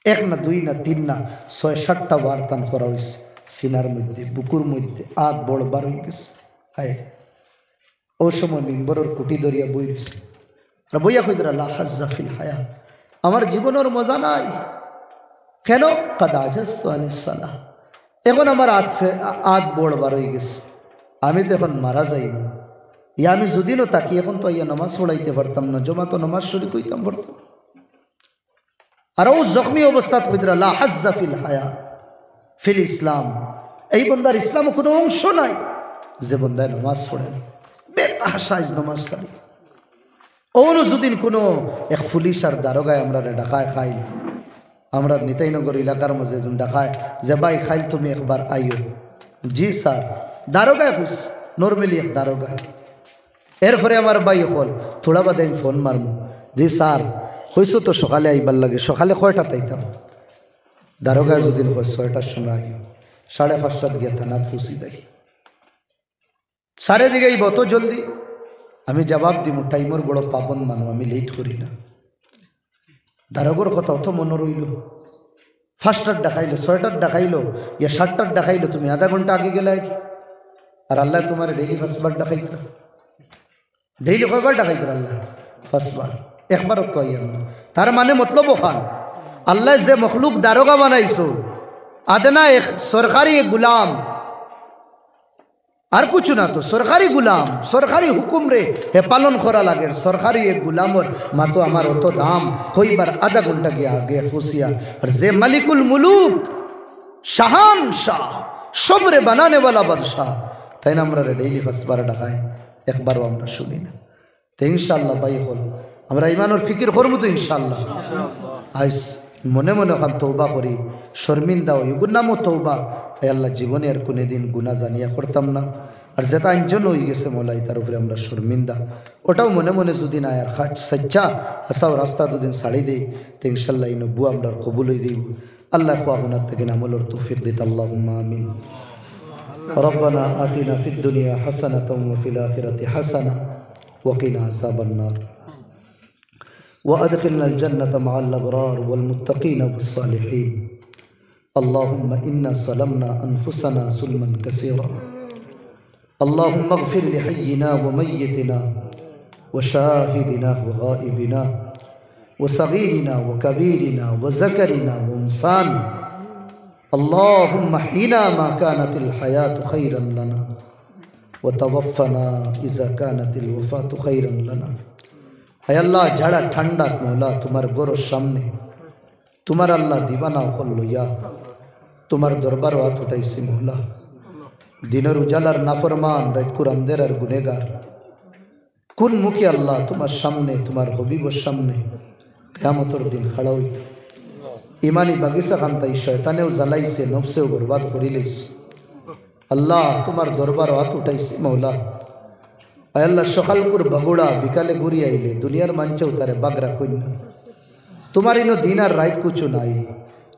এক না দুই না তিন না ৬-৭টা বার্তান করা হয়েছে সিনার মধ্যে বুকুর মধ্যে আগ বড় বার হয়ে গেছে হায় ও সময় মিম্বরের কুটি দরিয়া বই গেছে আর বইয়া কইদরা লা হাজ্জা ফিল হায়াত আমার জীবনের মজা নাই কেন কাদ আজাজতু আনিস সালাহ এখন আমার আগ বড় বার হয়ে গেছে আমি তো এখন মারা যাইব ইয়া আমি যদিও তাকি এখন তো ইয়া নামাজ পড়াইতে পারতাম না জমা তো নামাজ শরীফ হইতাম পারতাম আর ও জখমি অবস্থাত কইদরা লা হাজ্জা ফিল হায়া ফিল ইসলাম এই বন্দার ইসলাম কোনো অংশ নাই যে বন্দায় নামাজ পড়ে না বেতাহাসাইজ নামাজ সারি ওনো যদিন কোনো এক পুলিশ আর দারোগায় আমরা ডাকায় খাইল আমরা নিতাইনগর এলাকার মাঝে যখন ডাকায় যে ভাই খাইল তুমি একবার আইও জি স্যার দারোগায় খুশ নর্মালি এক দারোগায় এরপরে আমার ভাই হল থোড়া বাদে আমি ফোন মারমু জি স্যার হয়েছ তো সকালে আইবার লাগে সকালে কয়টা তাইতাম দারোগায় যদি ৬টার সময় আইও ৫:৩০ গিয়ে থানাত ফুসি দেয় সারে দিকে আইব তো জলদি আমি জবাব দিব টাইমর বড় পাবন মানুষ আমি লেট করি না দারোগর কথা অত মনে রইল ৫টার দেখাইলো ৬টার দেখাইলো ইয়া ৭টার দেখাইলো তুমি আধা ঘন্টা আগে গেলে আর আল্লাহ তোমার ডেইলি ফার্স্টবার দেখাইত ডেইলি কয়বার ডাকাইত আল্লাহ ফার্স্টবার একবারও তো আইয়ার না তার মানে মতলব খান আল্লাহ যে মখলুক দারোগা বানাইছো আদনা এক সরকারি এক গুলাম আর কিছু না তো সরকারি গুলাম সরকারি হুকুম রে হে পালন করা লাগে সরকারি এক গুলামর মাতো আমার অত দাম কইবার আধা ঘন্টা গিয়ে আগে ফুসিয়া আর যে মালিকুল মুলুক শাহান শাহ সবরে বানানে वाला বাদশাহ তাই না আমরা ডেইলি ফার্স্টবার ডাকাই একবারও আমরা শুনি না তো ইনশাআল্লাহ ভাই হল আমরা ইমানের ফিকির করবো তো ইনশাআল্লাহ আইস মনে মনে ওখান তৌবা করি শর্মিন্দা ওই গুনামও তৌবা এই আল্লাহ জীবনে আর কোনো দিন গুণা জানিয়া করতাম না আর যেটা আঞ্জন হয়ে গেছে মোলাই তার উপরে আমরা শর্মিন্দা ওটাও মনে মনে যদি না আর সজ্জা হাসাও রাস্তা দুদিন ছাড়ি দেই তো ইনশাল্লাহ এই নব্বু আমরা কবুল হয়ে দিব আল্লাহ খোয়াগুনার থেকে আমলের তৌফিক দিত আল্লাহুম্মা আমিন ربنا آتنا في الدنيا حسنة وفي الآخرة حسنة وقنا عذاب النار وأدخلنا الجنة مع الأبرار والمتقين والصالحين اللهم إنا ظلمنا أنفسنا ظلما كثيرا اللهم اغفر لحينا وميتنا وشاهدنا وغائبنا وصغيرنا وكبيرنا وذكرنا وانسان اللهم حينا ما كانت الحياة خيرا لنا وتوفنا إذا كانت الوفاة خيرا لنا اے اللہ جھڑا ٹھنڈا مولا تمہار گورو سامنے تمہار اللہ دیوانہ করলো ইয়া তোমার দরবার হাত উঠাইছি মওলা দিনের উজালার নাফরমান রাত কুরানদের আর গুনেহগার কোন মুখে আল্লাহ তোমার সামনে তোমার হবিবর সামনে কিয়ামতের দিন খাড়া হইত ইমানি বাগিচা কান্তাই শয়তানেও জ্বালাইছে নফসেও বরবাদ করে লইছে আল্লাহ তোমার দরবার হাত উঠাইছি মওলা আয় আল্লাহ সকাল করে বাগুড়া বিকালে ঘুরি আইলে দুনিয়ার মাঞ্চেও তারে বাগরা কইন না তোমার ইনো দিন আর রাত কিছু নাই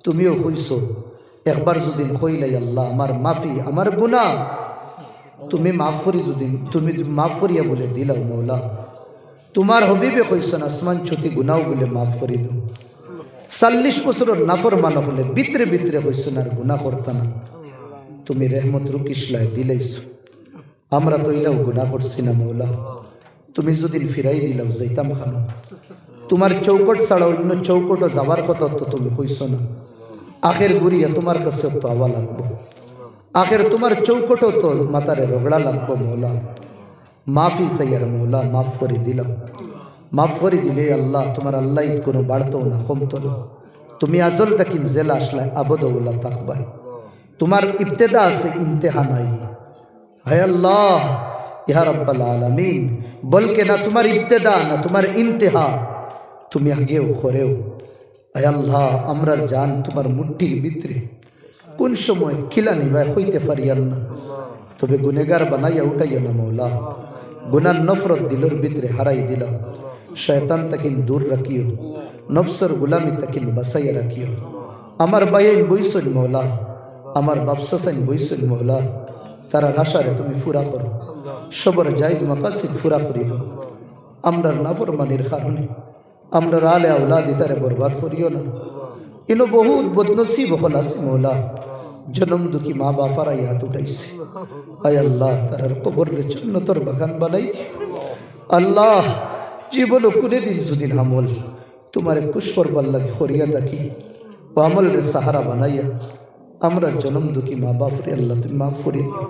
তুমিও কইছো একবার যদি কইলাই আল্লাহ আমার মাফি আমার গুনাহ তুমি মাফ করি যদি তুমি মাফ করিয়া বলে দিলাও মওলা তোমার হবিবে কইছেন আসমান ছুটি গুনাহ বলে মাফ করি দাও 40 বছরের নাফরমান হলে ভিতরে ভিতরে কইছেন আর গুনাহ করতা না তুমি রহমত রুকিসলায় দিলাইছো আমরা তো ইলাও গুনাহ করছি না মওলা তুমি যদি ফিরাই দিলাও যাইতাম খানো তোমার চৌকট ছাড়া অন্য চৌকটও যাবার কথা তো তুমি কইছো না আখের গুরিয়া তোমার কাছে তো আওয়া লাগবো আখের তোমার চৌকটও তো মাতারে রগড়া লাগবো মওলা মাফি চাইয়ার মওলা মাফ করে দিলাম মাফ করে দিলে আল্লাহ তোমার আল্লাহ কোনো বাড়তো না কমতো না তুমি আজল তাকিন জেলা আসলে আবদউল্লাহ তাকবা তোমার ইবতেদা আছে ইমতিহান নাই হায় আল্লাহ ইয়া রাব্বাল আলামিন বলকে না তোমার ইবতেদা না তোমার ইমতিহা তুমি আগেও করেও আয় আল্লাহ আমরার জান তোমার মুট্টির ভিতরে কোন সময় খিলা নিবাই হইতে পারিয়ান না তবে গুনেগার বানাইয়া উঠাইয়া না মওলা গুনার নফরত দিলর ভিতরে হারাই দিলা শয়তান তাকিন দূর রাখিও নফসর গুলামি তাকিন বাসাইয়া রাখিও আমার বাইন বইসন মওলা আমার বাপসাসাইন বইসন মওলা তারা আশারে তুমি ফুরা করো সবর জায়েজ মাকাসিদ ফুরা করি দাও আমরার নাফরমানির কারণে আমরার আলে আওলাদ ইতারে বরবাদ করিও না ইনো বহুত বদনসিব হল আছে মওলা জনম দুঃখী মা বাপারা হাত উঠাইছে আয় আল্লাহ তারার কবরের জান্নাতের বাগান বানাই আল্লাহ জীবন কোনে দিন সুদিন আমল তোমারে খুশ করবার লাগে করিয়া থাকি ও আমলের সাহারা বানাইয়া আমরা জনম দুঃখী মা বাপরে আল্লাহ তুমি মাফ করে দিও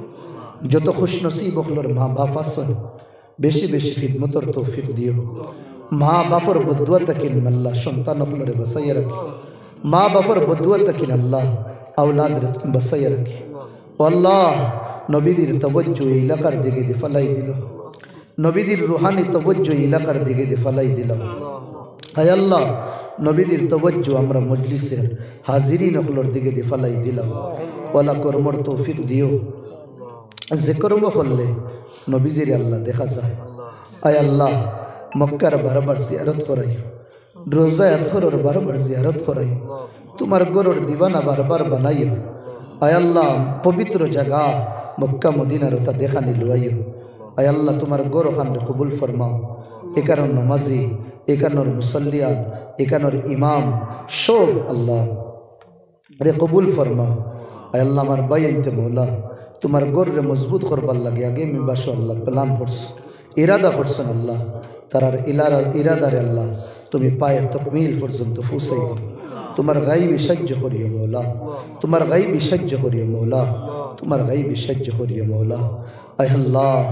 যত খুশ নসিব হলর মা বাপ আসন বেশি বেশি খিদমতর তৌফিক দিও মা বাপর বদুয়া তাকিন আল্লাহ সন্তান হলরে বাসাইয়া রাখি মা বাপর বদুয়া তাকিন আল্লাহ আওলাদ রে তুমি বাসাইয়া রাখি ও আল্লাহ নবীদের তওজ্জু এলাকার দিকে দিয়ে ফলাই দিল নবীদের রুহানি তওজ্জু এলাকার দিকে দিয়ে ফলাই দিল হায় আল্লাহ নবীদের তওজ্জু আমরা মজলিসের হাজিরিন হলর দিকে দিয়ে ফলাই দিলাম ওয়ালা কর্মর তৌফিক দিও যে কর্ম করলে নবীজির আল্লাহ দেখা যায় আয় আল্লাহ মক্কার বারবার জিয়ারত করাই রোজা আতহরের বারবার জিয়ারত করাই তোমার গরুর দিবানা বারবার বানাইও আয় আল্লাহ পবিত্র জায়গা মক্কা মদিনার তা দেখা নিলুয়াইও আয় আল্লাহ তোমার গরু খান্ডে কবুল ফরমাও একানোর নমাজি একানোর মুসল্লিয়ান একানোর ইমাম সব আল্লাহ রে কবুল ফরমাও আয় আল্লাহ আমার বাইনতে মৌলা তোমার গররে মজবুত করবার লাগে আগে আমি বাসো আল্লাহ প্লান করছো ইরাদা করছেন আল্লাহ তারার ইরাদারে আল্লাহ তুমি পায়ে তকমিল পর্যন্ত ফুসাই দিও তোমার গাইবি সাহায্য করিও মৌলা তোমার গাইবি সাহায্য করিও মৌলা তোমার গাইবি সাহায্য করিও মৌলা আয় আল্লাহ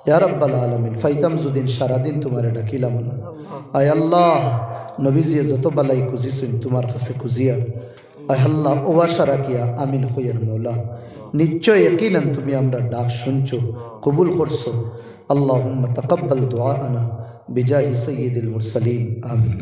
ইয়া রাব্বাল আলামিন ফাইতাম যদিন সারাদিন তোমারে ডাকিলাম না আয় আল্লাহ নবীজি যত বালাই খুঁজিছেন তোমার কাছে খুঁজিয়া আয় আল্লাহ ও আশা রাখিয়া আমিন হইয়ার মৌলা নিশ্চয় ইয়াকিনান তুমি আমরা ডাক শুনছো কবুল করছো আল্লাহুম্মা তাকাব্বাল দুআআনা বিজাহি সাইয়্যিদিল মুরসালিন আমিন।